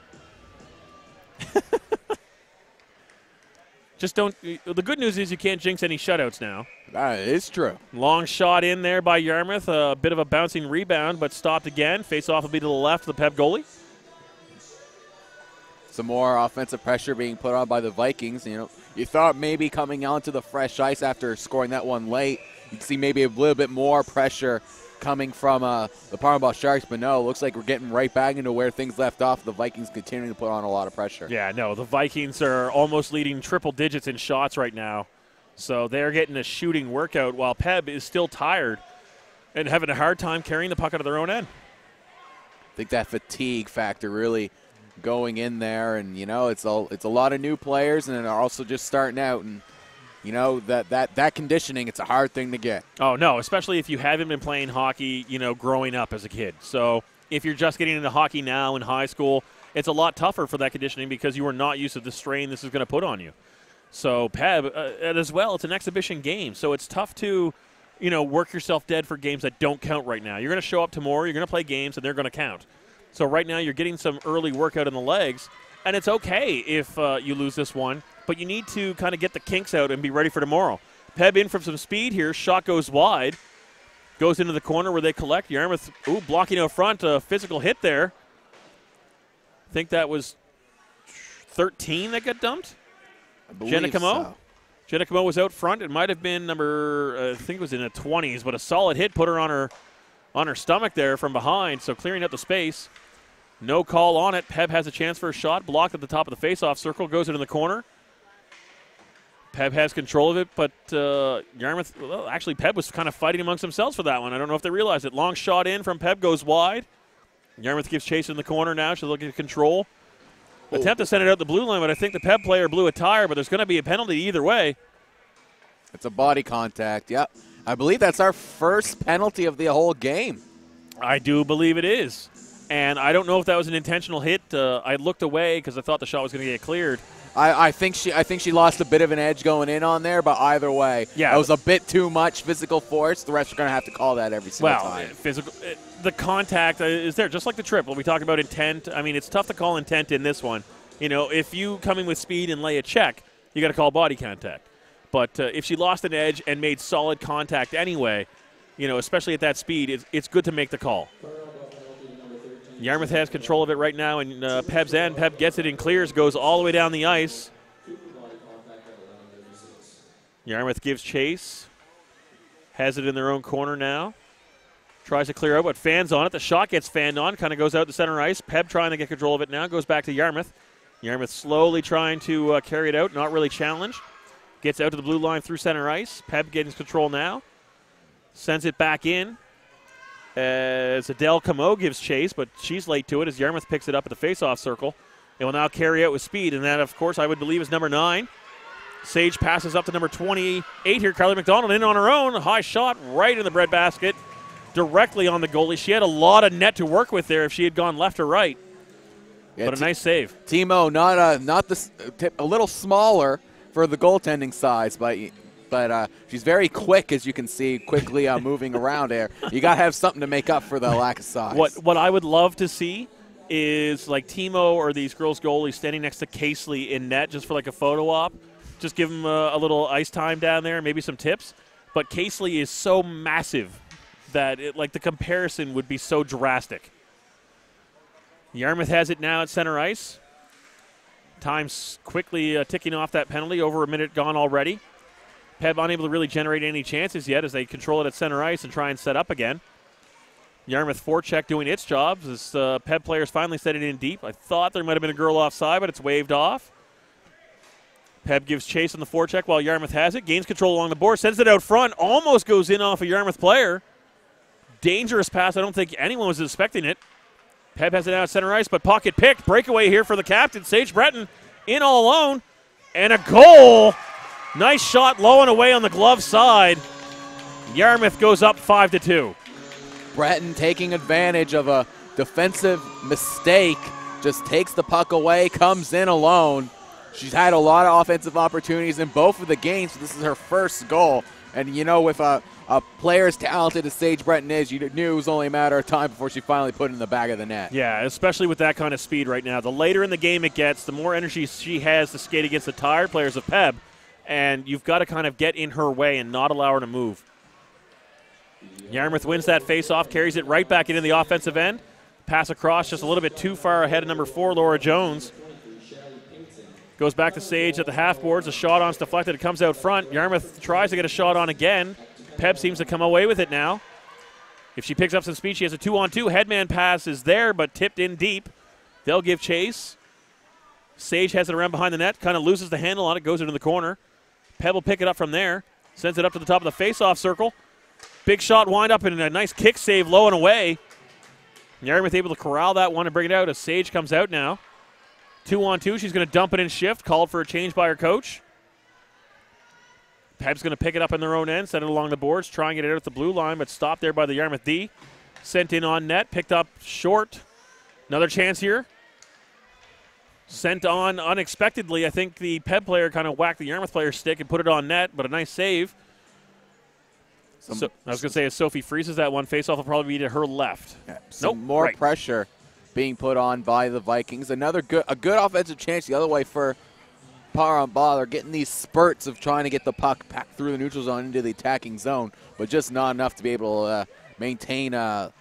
Just don't. The good news is you can't jinx any shutouts now.
That is true.
Long shot in there by Yarmouth. A bit of a bouncing rebound, but stopped again. Face-off will be to the left of the Pep goalie.
Some more offensive pressure being put on by the Vikings. You thought maybe coming onto the fresh ice after scoring that one late, you'd see maybe a little bit more pressure coming from the Par-en-Bas Sharks, but no, it looks like we're getting right back into where things left off. The Vikings continuing to put on a lot of pressure.
Yeah, no, the Vikings are almost leading triple digits in shots right now. So they're getting a shooting workout while Peb is still tired and having a hard time carrying the puck out of their own end.
I think that fatigue factor really going in there, and it's a lot of new players, and they're also just starting out, and that conditioning, it's a hard thing to get.
Oh, no, especially if you haven't been playing hockey, growing up as a kid. So if you're just getting into hockey now in high school, it's a lot tougher for that conditioning because you are not used to the strain this is going to put on you. So Peb, as well, it's an exhibition game, so it's tough to, work yourself dead for games that don't count right now. You're going to show up tomorrow, you're going to play games, and they're going to count. So right now you're getting some early workout in the legs, and it's okay if you lose this one, but you need to kind of get the kinks out and be ready for tomorrow. Peb in from some speed here. Shot goes wide. Goes into the corner where they collect. Yarmouth, blocking out front. A physical hit there. I think that was 13 that got dumped.
I believe
Jenna Camo.
so.
Jenna Camo was out front. It might have been number, I think it was in the 20s, but a solid hit put her on her stomach there from behind, so clearing up the space. No call on it. Peb has a chance for a shot. Blocked at the top of the faceoff circle. Goes into the corner. Peb has control of it, but Yarmouth, well, actually Peb was kind of fighting amongst themselves for that one. I don't know if they realized it. Long shot in from Peb goes wide. Yarmouth gives chase in the corner now. She's looking to control. Attempt to send it out the blue line, but I think the Peb player blew a tire, but there's going to be a penalty either way.
It's a body contact, yep. I believe that's our first penalty of the whole game.
I do believe it is. And I don't know if that was an intentional hit. I looked away because I thought the shot was going to get cleared.
I think she lost a bit of an edge going in on there, but either way,
yeah,
that was a bit too much physical force. The refs are going to have to call that every single time.
Physical, the contact is there, just like the triple. We talked about intent. I mean, it's tough to call intent in this one. You know, if you come in with speed and lay a check, you got to call body contact. But if she lost an edge and made solid contact anyway, you know, especially at that speed, it's good to make the call. Yarmouth has control of it right now, and Peb's end. Peb gets it and clears, goes all the way down the ice. Yarmouth gives chase. Has it in their own corner now. Tries to clear out, but fans on it. The shot gets fanned on, kind of goes out to center ice. Peb trying to get control of it now, goes back to Yarmouth. Yarmouth slowly trying to carry it out, not really challenged. Gets out to the blue line through center ice. Peb getting control now. Sends it back in. As Adele Camo gives chase, but she's late to it as Yarmouth picks it up at the face-off circle. It will now carry out with speed, and that, of course, I would believe is number 9. Sage passes up to number 28 here. Carly McDonald in on her own. A high shot right in the breadbasket, directly on the goalie. She had a lot of net to work with there if she had gone left or right. Yeah, but a nice save.
Timo, a little smaller for the goaltending size, but she's very quick, as you can see, quickly moving around there. You got to have something to make up for the lack of size.
What I would love to see is like Timo or these girls' goalies standing next to Casely in net just for like a photo op. Just give them a little ice time down there, maybe some tips. But Casely is so massive that the comparison would be so drastic. Yarmouth has it now at center ice. Time's quickly ticking off that penalty, over a minute gone already. Peb unable to really generate any chances yet as they control it at center ice and try and set up again. Yarmouth forecheck doing its job as Peb players finally set it in deep. I thought there might have been a girl offside, but it's waved off. Peb gives chase on the forecheck while Yarmouth has it. Gains control along the board, sends it out front, almost goes in off a Yarmouth player. Dangerous pass. I don't think anyone was expecting it. Peb has it out at center ice, but pocket picked. Breakaway here for the captain, Sage Breton, in all alone. And a goal. Nice shot low and away on the glove side. Yarmouth goes up 5-2.
Breton taking advantage of a defensive mistake, just takes the puck away, comes in alone. She's had a lot of offensive opportunities in both of the games, so this is her first goal. And, you know, with a player as talented as Sage Breton is, you knew it was only a matter of time before she finally put it in the back of the net.
Yeah, especially with that kind of speed right now. The later in the game it gets, the more energy she has to skate against the tired players of Peb. And you've got to kind of get in her way and not allow her to move. Yarmouth wins that face-off, carries it right back into the offensive end. Pass across just a little bit too far ahead of number 4, Laura Jones. Goes back to Sage at the half boards. A shot on's deflected. It comes out front. Yarmouth tries to get a shot on again. Peb seems to come away with it now. If she picks up some speed, she has a 2-on-2. Headman pass is there, but tipped in deep. They'll give chase. Sage has it around behind the net, kind of loses the handle on it, goes into the corner. Peb will pick it up from there. Sends it up to the top of the face-off circle. Big shot wind up and a nice kick save low and away. Yarmouth able to corral that one and bring it out as Sage comes out now. 2-on-2, she's going to dump it and shift. Called for a change by her coach. Peb's going to pick it up in their own end, send it along the boards, try and get it out at the blue line, but stopped there by the Yarmouth D. Sent in on net, picked up short. Another chance here. Sent on unexpectedly. I think the Peb player kind of whacked the Yarmouth player's stick and put it on net, but a nice save. I was going to say, as Sophie freezes that one, face-off will probably be to her left.
Yeah, more pressure being put on by the Vikings. A good offensive chance the other way for Par-en-Bas. They're getting these spurts of trying to get the puck packed through the neutral zone into the attacking zone, but just not enough to be able to maintain the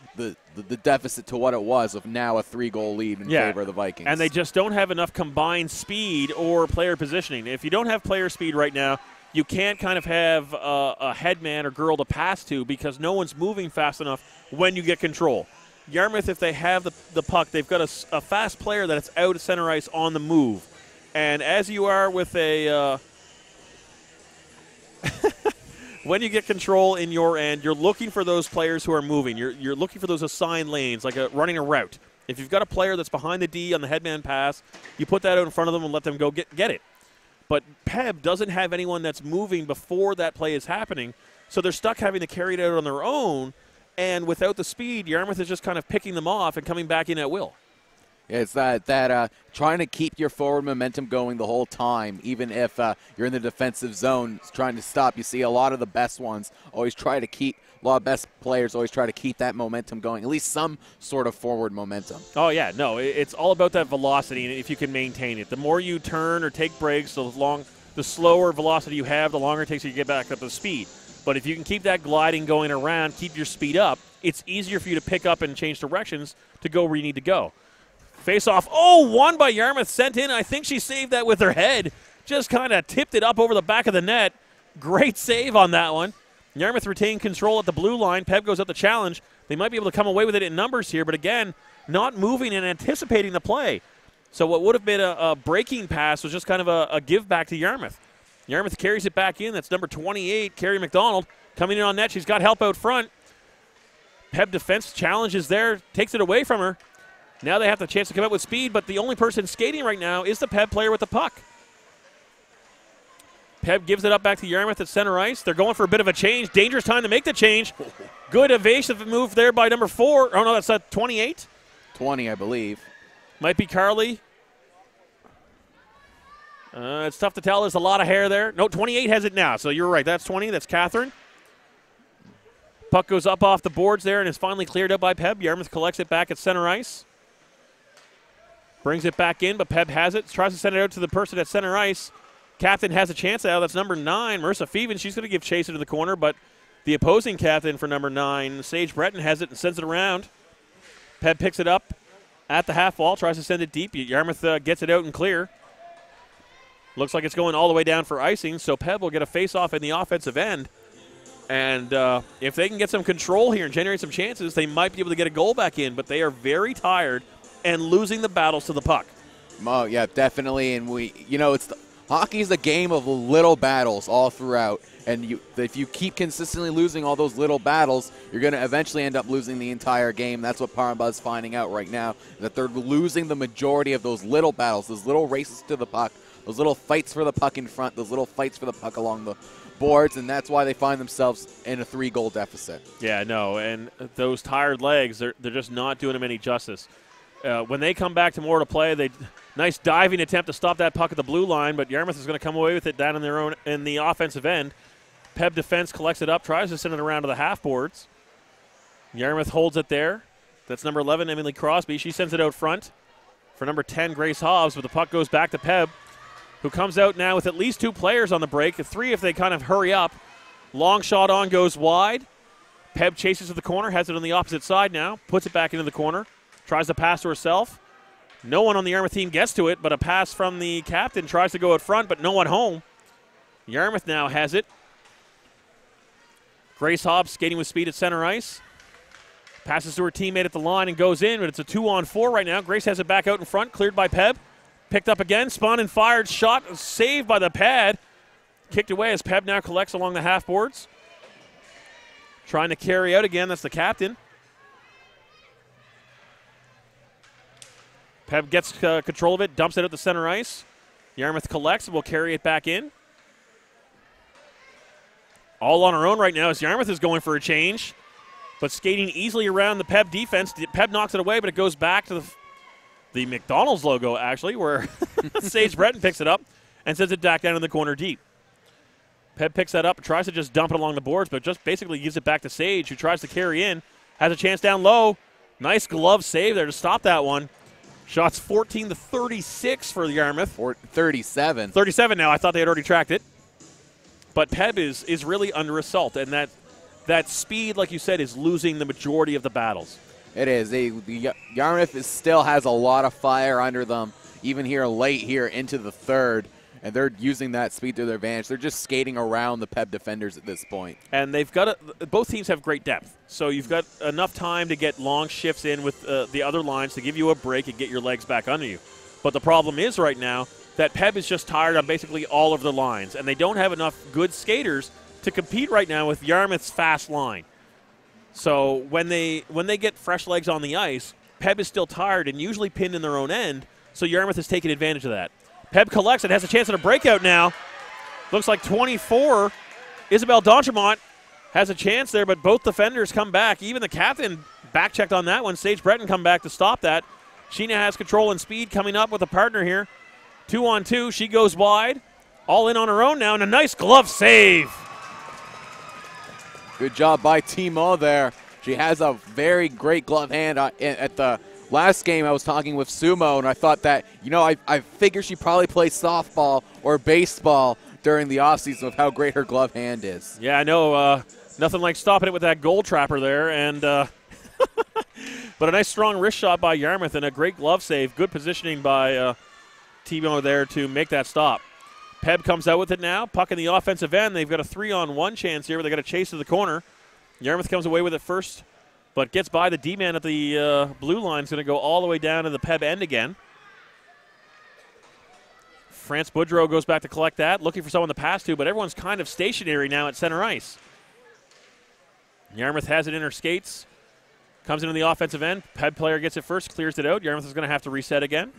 deficit to what it was of now a 3-goal lead in favor of the Vikings.
And they just don't have enough combined speed or player positioning. If you don't have player speed right now, you can't kind of have a headman or girl to pass to because no one's moving fast enough when you get control. Yarmouth, if they have the puck, they've got a fast player that's out of center ice on the move. And as you are with a when you get control in your end, you're looking for those players who are moving. You're looking for those assigned lanes, like running a route. If you've got a player that's behind the D on the headman pass, you put that out in front of them and let them go get it. But Peb doesn't have anyone that's moving before that play is happening, so they're stuck having to carry it out on their own, and without the speed, Yarmouth is just kind of picking them off and coming back in at will.
Yeah, it's that trying to keep your forward momentum going the whole time, even if you're in the defensive zone trying to stop. You see a lot of the best ones always try to keep, a lot of best players always try to keep that momentum going, at least some sort of forward momentum.
Oh, yeah, no, it's all about that velocity, and if you can maintain it. The more you turn or take breaks, the slower velocity you have, the longer it takes you to get back up to speed. But if you can keep that gliding going around, keep your speed up, it's easier for you to pick up and change directions to go where you need to go. Face-off, won by Yarmouth, sent in. I think she saved that with her head. Just kind of tipped it up over the back of the net. Great save on that one. Yarmouth retained control at the blue line. Peb goes up the challenge. They might be able to come away with it in numbers here, but again, not moving and anticipating the play. So what would have been a breaking pass was just kind of a give back to Yarmouth. Yarmouth carries it back in. That's number 28, Carrie McDonald, coming in on net. She's got help out front. Peb defense challenges there, takes it away from her. Now they have the chance to come up with speed, but the only person skating right now is the Peb player with the puck. Peb gives it up back to Yarmouth at center ice. They're going for a bit of a change. Dangerous time to make the change. Good evasive move there by number 4. Oh, no, that's 28?
20, I believe.
Might be Carly. It's tough to tell. There's a lot of hair there. No, 28 has it now, so you're right. That's 20. That's Catherine. Puck goes up off the boards there and is finally cleared up by Peb. Yarmouth collects it back at center ice. Brings it back in, but Peb has it. Tries to send it out to the person at center ice. Captain has a chance out. That's number 9, Marissa Feven. She's going to give chase into the corner, but the opposing captain for number 9, Sage Breton, has it and sends it around. Peb picks it up at the half wall, tries to send it deep. Yarmouth gets it out and clear. Looks like it's going all the way down for icing, so Peb will get a face-off in the offensive end. And if they can get some control here and generate some chances, they might be able to get a goal back in, but they are very tired and losing the battles to the puck.
Oh, yeah, definitely. And hockey's a game of little battles all throughout. And if you keep consistently losing all those little battles, you're going to eventually end up losing the entire game. That's what Par-en-Bas is finding out right now, that they're losing the majority of those little battles, those little races to the puck, those little fights for the puck in front, those little fights for the puck along the boards, and that's why they find themselves in a 3-goal deficit.
Yeah, no, and those tired legs, they're just not doing them any justice. When they come back to more to play, nice diving attempt to stop that puck at the blue line, but Yarmouth is going to come away with it down in the offensive end. Peb defense collects it up, tries to send it around to the half boards. Yarmouth holds it there. That's number 11, Emily Crosby. She sends it out front for number 10, Grace Hobbs, but the puck goes back to Peb, who comes out now with at least 2 players on the break, 3 if they kind of hurry up. Long shot on, goes wide. Peb chases to the corner, has it on the opposite side now, puts it back into the corner. Tries to pass to herself. No one on the Yarmouth team gets to it, but a pass from the captain tries to go out front, but no one home. Yarmouth now has it. Grace Hobbs skating with speed at center ice. Passes to her teammate at the line and goes in, but it's a 2-on-4 right now. Grace has it back out in front, cleared by Peb. Picked up again, spun and fired. Shot saved by the pad. Kicked away as Peb now collects along the half boards. Trying to carry out again, that's the captain. Peb gets control of it, dumps it at the center ice. Yarmouth collects and will carry it back in. All on her own right now as Yarmouth is going for a change, but skating easily around the Peb defense. Peb knocks it away, but it goes back to the McDonald's logo, actually, where Sage Breton picks it up and sends it back down in the corner deep. Peb picks that up and tries to just dump it along the boards, but just basically gives it back to Sage, who tries to carry in, has a chance down low. Nice glove save there to stop that one. Shots 14-36 for Yarmouth.
37.
37 now. I thought they had already tracked it. But Peb is really under assault, and that speed, like you said, is losing the majority of the battles.
It is. The Yarmouth still has a lot of fire under them, even here late here into the third, and they're using that speed to their advantage. They're just skating around the Peb defenders at this point.
And they've got both teams have great depth, so you've got enough time to get long shifts in with the other lines to give you a break and get your legs back under you. But the problem is right now that Peb is just tired on basically all of the lines, and they don't have enough good skaters to compete right now with Yarmouth's fast line. So when they get fresh legs on the ice, Peb is still tired and usually pinned in their own end, so Yarmouth has taken advantage of that. Peb collects it, has a chance at a breakout now. Looks like 24. Isabel D'Entremont has a chance there, but both defenders come back. Even the captain back-checked on that one. Sage Breton come back to stop that. Sheena has control and speed coming up with a partner here. 2-on-2. She goes wide. All in on her own now, and a nice glove save.
Good job by Timo there. She has a very great glove hand. At the last game, I was talking with Sumo, and I thought that, I figured she probably plays softball or baseball during the offseason of how great her glove hand is.
Yeah, I know. Nothing like stopping it with that goal trapper there. And but a nice strong wrist shot by Yarmouth and a great glove save. Good positioning by Timo there to make that stop. Peb comes out with it now. Puck in the offensive end. They've got a 3-on-1 chance here where they got a chase to the corner. Yarmouth comes away with it first, but gets by the D-man at the blue line. It's going to go all the way down to the Peb end again. France Boudreau goes back to collect that, looking for someone to pass to, but everyone's kind of stationary now at center ice. Yarmouth has it in her skates. Comes into the offensive end. Peb player gets it first, clears it out. Yarmouth is going to have to reset again.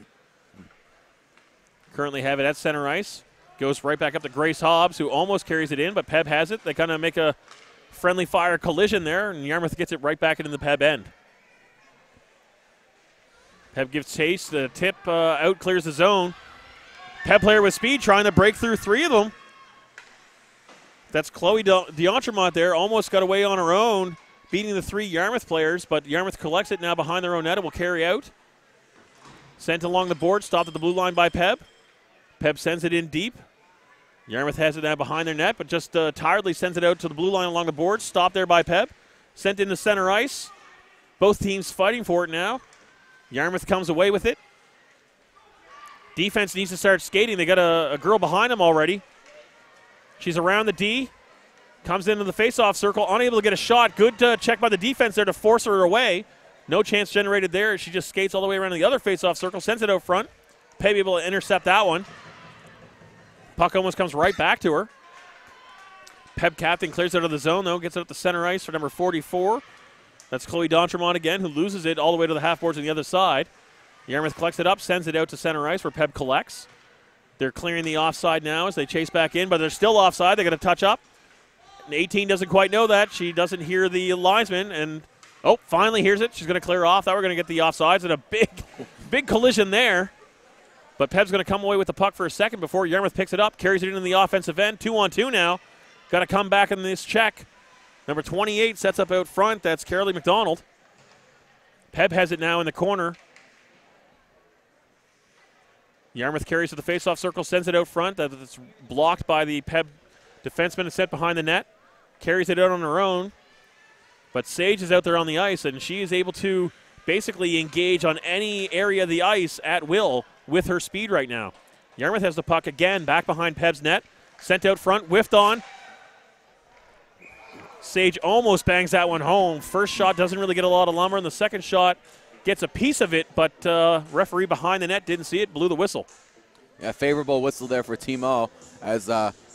Currently have it at center ice. Goes right back up to Grace Hobbs, who almost carries it in, but Peb has it. They kind of make a friendly fire collision there, and Yarmouth gets it right back into the Peb end. Peb gives chase. The tip out clears the zone. Peb player with speed trying to break through three of them. That's Chloe D'Entremont there. Almost got away on her own, beating the three Yarmouth players, but Yarmouth collects it now behind their own net and will carry out. Sent along the board, stopped at the blue line by Peb. Peb sends it in deep. Yarmouth has it now behind their net, but just tiredly sends it out to the blue line along the board. Stopped there by Peb. Sent into center ice. Both teams fighting for it now. Yarmouth comes away with it. Defense needs to start skating. They got a girl behind them already. She's around the D. Comes into the face-off circle, unable to get a shot. Good check by the defense there to force her away. No chance generated there. She just skates all the way around to the other face-off circle, sends it out front. Peb able to intercept that one. Puck almost comes right back to her. Peb captain clears it out of the zone, though. Gets it up to center ice for number 44. That's Chloe D'Entremont again, who loses it all the way to the half boards on the other side. Yarmouth collects it up, sends it out to center ice where Peb collects. They're clearing the offside now as they chase back in, but they're still offside. They got to touch up. And 18 doesn't quite know that. She doesn't hear the linesman, and finally hears it. She's going to clear off. Thought we're going to get the offsides, and a big collision there. But Peb's going to come away with the puck for a second before Yarmouth picks it up, carries it into the offensive end. 2-on-2 now. Got to come back in this check. Number 28 sets up out front. That's Carolee McDonald. Peb has it now in the corner. Yarmouth carries to the faceoff circle, sends it out front. That's blocked by the Peb defenseman and set behind the net. Carries it out on her own. But Sage is out there on the ice, and she is able to basically engage on any area of the ice at will with her speed right now. Yarmouth has the puck again, back behind Peb's net. Sent out front, whiffed on. Sage almost bangs that one home. First shot doesn't really get a lot of lumber, and the second shot gets a piece of it, but referee behind the net didn't see it, blew the whistle.
Yeah, favorable whistle there for Timo as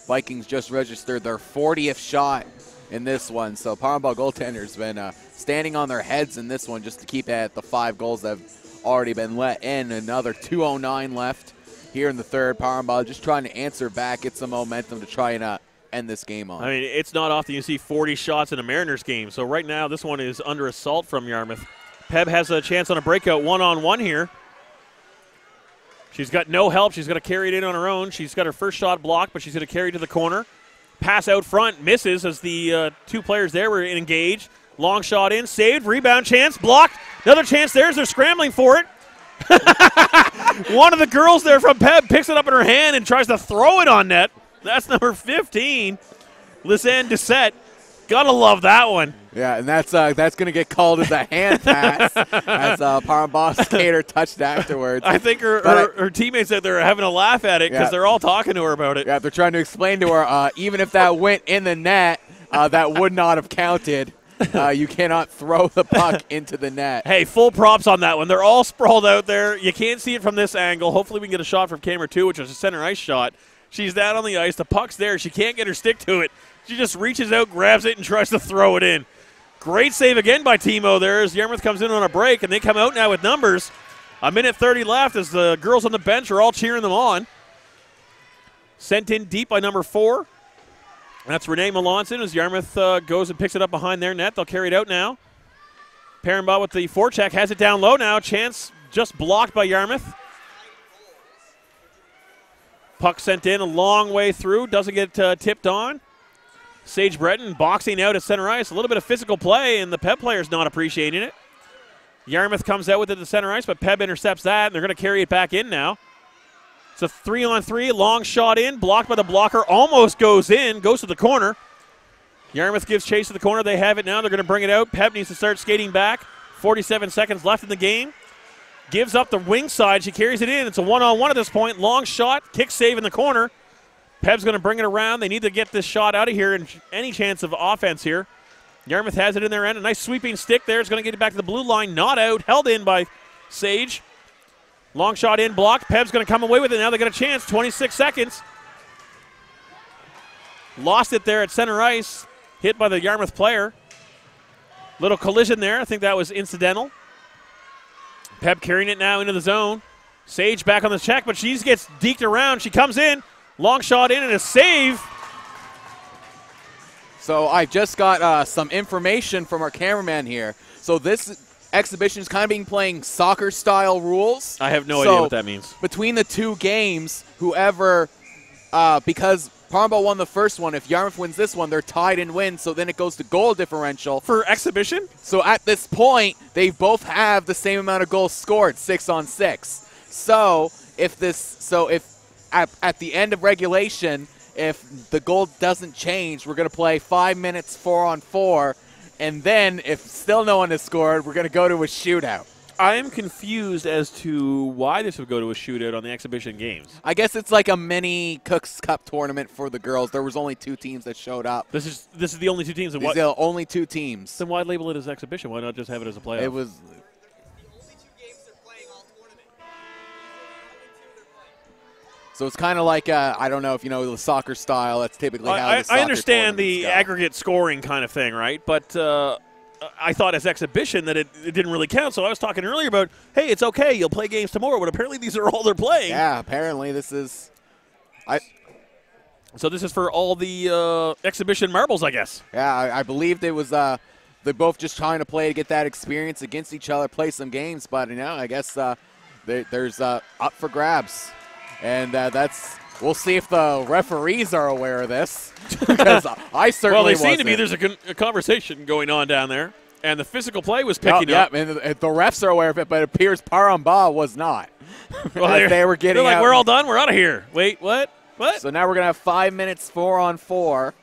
Vikings just registered their 40th shot in this one. So Par-en-Bas goaltenders been standing on their heads in this one just to keep at the 5 goals that have already been let in. Another 2:09 left here in the third. Par-en-Bas just trying to answer back, get some momentum to try and end this game on.
I mean, it's not often you see 40 shots in a Mariners game. So right now this one is under assault from Yarmouth. Peb has a chance on a breakout 1-on-1 here. She's got no help. She's going to carry it in on her own. She's got her first shot blocked, but she's going to carry it to the corner. Pass out front, misses as the two players there were engaged. Long shot in, saved, rebound chance, blocked. Another chance there as they're scrambling for it. One of the girls there from Peb picks it up in her hand and tries to throw it on net. That's number 15, Lisanne Doucette. Gotta love that one.
Yeah, and that's going to get called as a hand pass as Par-en-Bas skater touched afterwards.
I think her teammates out there are having a laugh at it because they're all talking to her about it.
Yeah, they're trying to explain to her, even if that went in the net, that would not have counted. You cannot throw the puck into the net.
Hey, full props on that one. They're all sprawled out there. You can't see it from this angle. Hopefully we can get a shot from camera 2, which is a center ice shot. She's down on the ice. The puck's there. She can't get her stick to it. She just reaches out, grabs it, and tries to throw it in. Great save again by Timo there as Yarmouth comes in on a break, and they come out now with numbers. A minute 30 left as the girls on the bench are all cheering them on. Sent in deep by number 4. That's Renee Melanson as Yarmouth goes and picks it up behind their net. They'll carry it out now. Par-en-Bas with the forecheck, has it down low now. Chance just blocked by Yarmouth. Puck sent in a long way through, doesn't get tipped on. Sage Breton boxing out at center ice. A little bit of physical play, and the Peb player's not appreciating it. Yarmouth comes out with it to center ice, but Peb intercepts that, and they're going to carry it back in now. It's a 3-on-3, long shot in, blocked by the blocker, almost goes in, goes to the corner. Yarmouth gives chase to the corner. They have it now. They're going to bring it out. Peb needs to start skating back. 47 seconds left in the game. Gives up the wing side. She carries it in. It's a one-on-one at this point. Long shot, kick save in the corner. Peb's going to bring it around. They need to get this shot out of here and any chance of offense here. Yarmouth has it in their end. A nice sweeping stick there. It's going to get it back to the blue line. Not out. Held in by Sage. Long shot in, blocked. Peb's going to come away with it now. They got a chance. 26 seconds. Lost it there at center ice. Hit by the Yarmouth player. Little collision there. I think that was incidental. Peb carrying it now into the zone. Sage back on the check, but she gets deked around. She comes in. Long shot in and a save.
So I just got some information from our cameraman here. So this exhibition is kind of being playing soccer-style rules.
I have no idea what that means.
Between the two games, whoever, because Par-en-Bas won the first one, if Yarmouth wins this one, they're tied in wins, so then it goes to goal differential.
For exhibition?
So at this point, they both have the same amount of goals scored, 6-on-6. So if at the end of regulation, if the goal doesn't change, we're going to play 5 minutes 4-on-4, and then if still no one has scored, we're going to go to a shootout.
I am confused as to why this would go to a shootout on the exhibition games.
I guess it's like a mini Cook's Cup tournament for the girls. There was only 2 teams that showed up.
This is the only 2 teams.
These are the only 2 teams.
Then why label it as exhibition? Why not just have it as a playoff?
It was. So it's kind of like, I don't know if you know the soccer style. That's typically how the soccer
I understand the
go.
aggregate scoring kind of thing, right? But I thought as exhibition that it didn't really count. So I was talking earlier about, hey, it's okay. You'll play games tomorrow. But apparently these are all they're playing.
Yeah, apparently this is.
So this is for all the exhibition marbles, I guess.
Yeah, I believed it was they're both just trying to play to get that experience against each other, play some games. But, I guess there's up for grabs. And we'll see if the referees are aware of this, because I certainly
wasn't. Seem to be.
There's
a conversation going on down there, and the physical play was picking up.
Yeah, and the refs are aware of it, but it appears Par-en-Bas was not. Well, they were getting.
They're like,
out.
we're all done. We're out of here. Wait, what? What?
So now we're gonna have 5 minutes 4-on-4,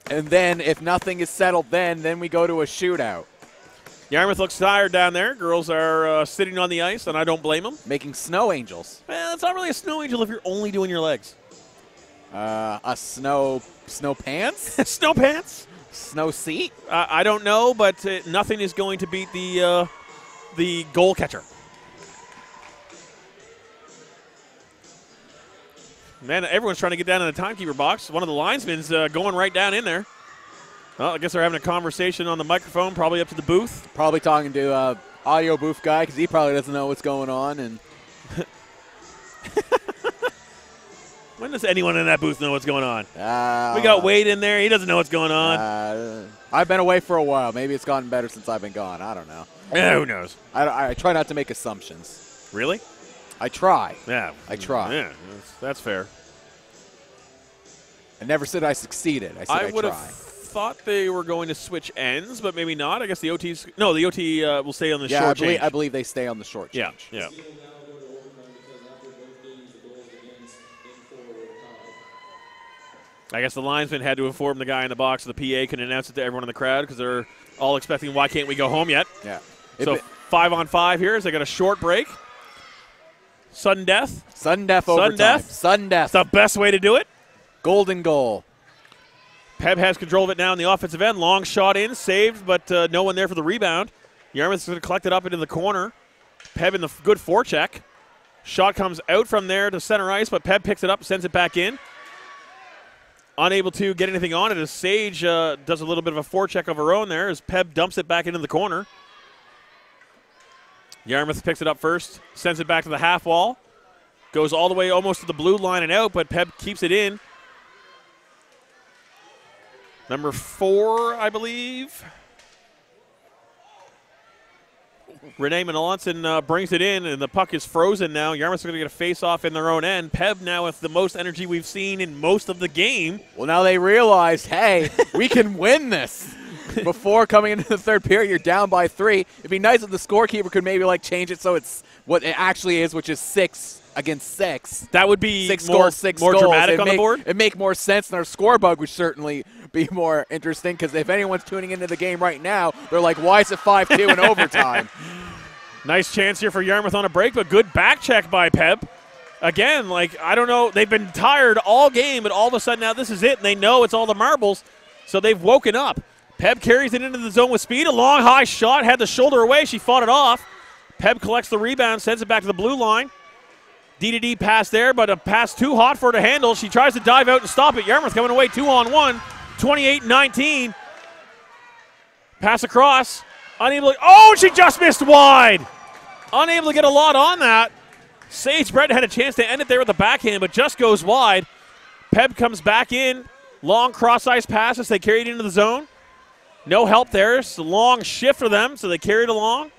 and then if nothing is settled, then we go to a shootout.
Yarmouth looks tired down there. Girls are sitting on the ice, and I don't blame them.
Making snow angels.
Well, it's not really a snow angel if you're only doing your legs.
A snow pants?
Snow pants?
Snow seat?
I don't know, but nothing is going to beat the goal catcher. Man, everyone's trying to get down in the timekeeper box. One of the linesmen's going right down in there. Well, I guess they're having a conversation on the microphone, probably up to the booth.
Probably talking to audio booth guy, because he probably doesn't know what's going on. And
when does anyone in that booth know what's going on?
We
got Wade in there. He doesn't know what's going on.
I've been away for a while. Maybe it's gotten better since I've been gone. I don't know.
Yeah, who knows?
I try not to make assumptions.
Really?
I try.
Yeah.
I try.
Yeah, that's fair.
I never said I succeeded. I said I
would
try.
have thought they were going to switch ends, but maybe not. I guess the OT's – no, the OT will stay on the short change.
I believe they stay on the short change.
Yeah. I guess the linesman had to inform the guy in the box so the PA can announce it to everyone in the crowd because they're all expecting, why can't we go home yet?
Yeah.
So 5-on-5 here as they got a short break. Sudden death.
Sudden death overtime. Sudden death.
It's the best way to do it.
Golden goal.
Peb has control of it now in the offensive end. Long shot in, saved, but no one there for the rebound. Yarmouth's going to collect it up into the corner. Peb in the good forecheck. Shot comes out from there to center ice, but Peb picks it up, sends it back in. unable to get anything on it as Sage does a little bit of a forecheck of her own there as Peb dumps it back into the corner. Yarmouth picks it up first, sends it back to the half wall. Goes all the way almost to the blue line and out, but Peb keeps it in. Number 4, I believe. Renee Melanson brings it in, and the puck is frozen now. Yarmouth's going to get a face-off in their own end. Peb now with the most energy we've seen in most of the game.
Well, now they realize, hey, we can win this. Before coming into the third period, you're down by 3. It'd be nice if the scorekeeper could maybe change it so it's what it actually is, which is 6 against 6.
That would be
6
more,
scores, 6
more
goals.
dramatic on the board.
It'd make more sense, and our score bug would certainly be more interesting, because if anyone's tuning into the game right now, they're like, why is it 5-2 in overtime?
Nice chance here for Yarmouth on a break, but good back check by Peb. Again, I don't know, they've been tired all game, but all of a sudden now this is it, and they know it's all the marbles, so they've woken up. Peb carries it into the zone with speed. A long, high shot, had the shoulder away. She fought it off. Peb collects the rebound, sends it back to the blue line. D-to-D pass there, but a pass too hot for her to handle. She tries to dive out and stop it. Yarmouth coming away 2-on-1, 28-19. Pass across. Unable to, oh, she just missed wide. Unable to get a lot on that. Sage Brett had a chance to end it there with the backhand, but just goes wide. Peb comes back in. Long cross-ice pass as they carry it into the zone. No help there. It's a long shift for them, so they carry it along.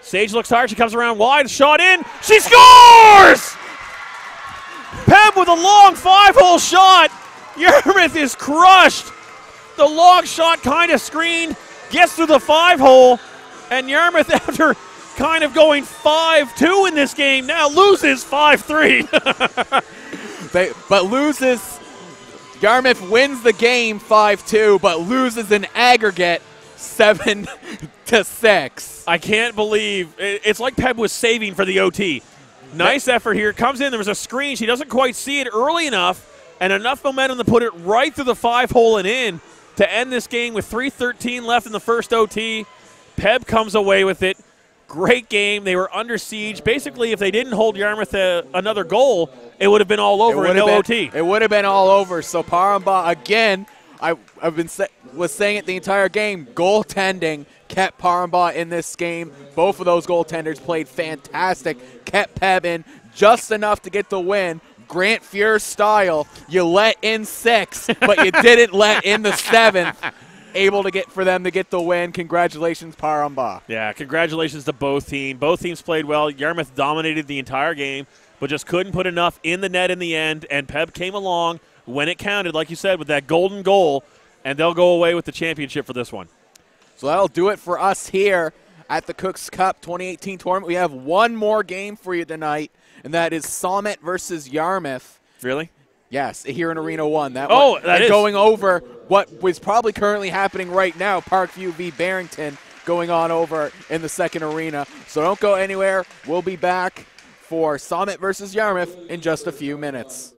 Sage looks hard. She comes around wide. Shot in. She scores! Peb with a long 5-hole shot. Yarmouth is crushed. The long shot kind of screened. Gets through the 5-hole. And Yarmouth, after kind of going 5-2 in this game, now loses 5-3.
But loses. Yarmouth wins the game 5-2, but loses an aggregate 7-6.
I can't believe it's like Peb was saving for the OT. Nice effort here. Comes in. There was a screen. She doesn't quite see it early enough, and enough momentum to put it right through the 5-hole and in to end this game with 3:13 left in the first OT. Peb comes away with it. Great game. They were under siege. Basically, if they didn't hold Yarmouth another goal, it would have been all over in no OT.
It would have been all over. So Par-en-Bas, again, was saying it the entire game, goaltending kept Par-en-Bas in this game. Both of those goaltenders played fantastic, kept Peb in just enough to get the win. Grant Fuhr style, you let in 6, but you didn't let in the 7th. Able to for them to get the win. Congratulations, Par-en-Bas.
Yeah, congratulations to both teams. Both teams played well. Yarmouth dominated the entire game, but just couldn't put enough in the net in the end, and Peb came along when it counted, like you said, with that golden goal, and they'll go away with the championship for this one.
So that'll do it for us here at the Cooks Cup 2018 tournament. We have one more game for you tonight, and that is Summit versus Yarmouth.
Really?
Yes, here in Arena 1.
That is.
Going over what was probably currently happening right now, Parkview v. Barrington going on over in the second arena. So don't go anywhere. We'll be back for Summit versus Yarmouth in just a few minutes.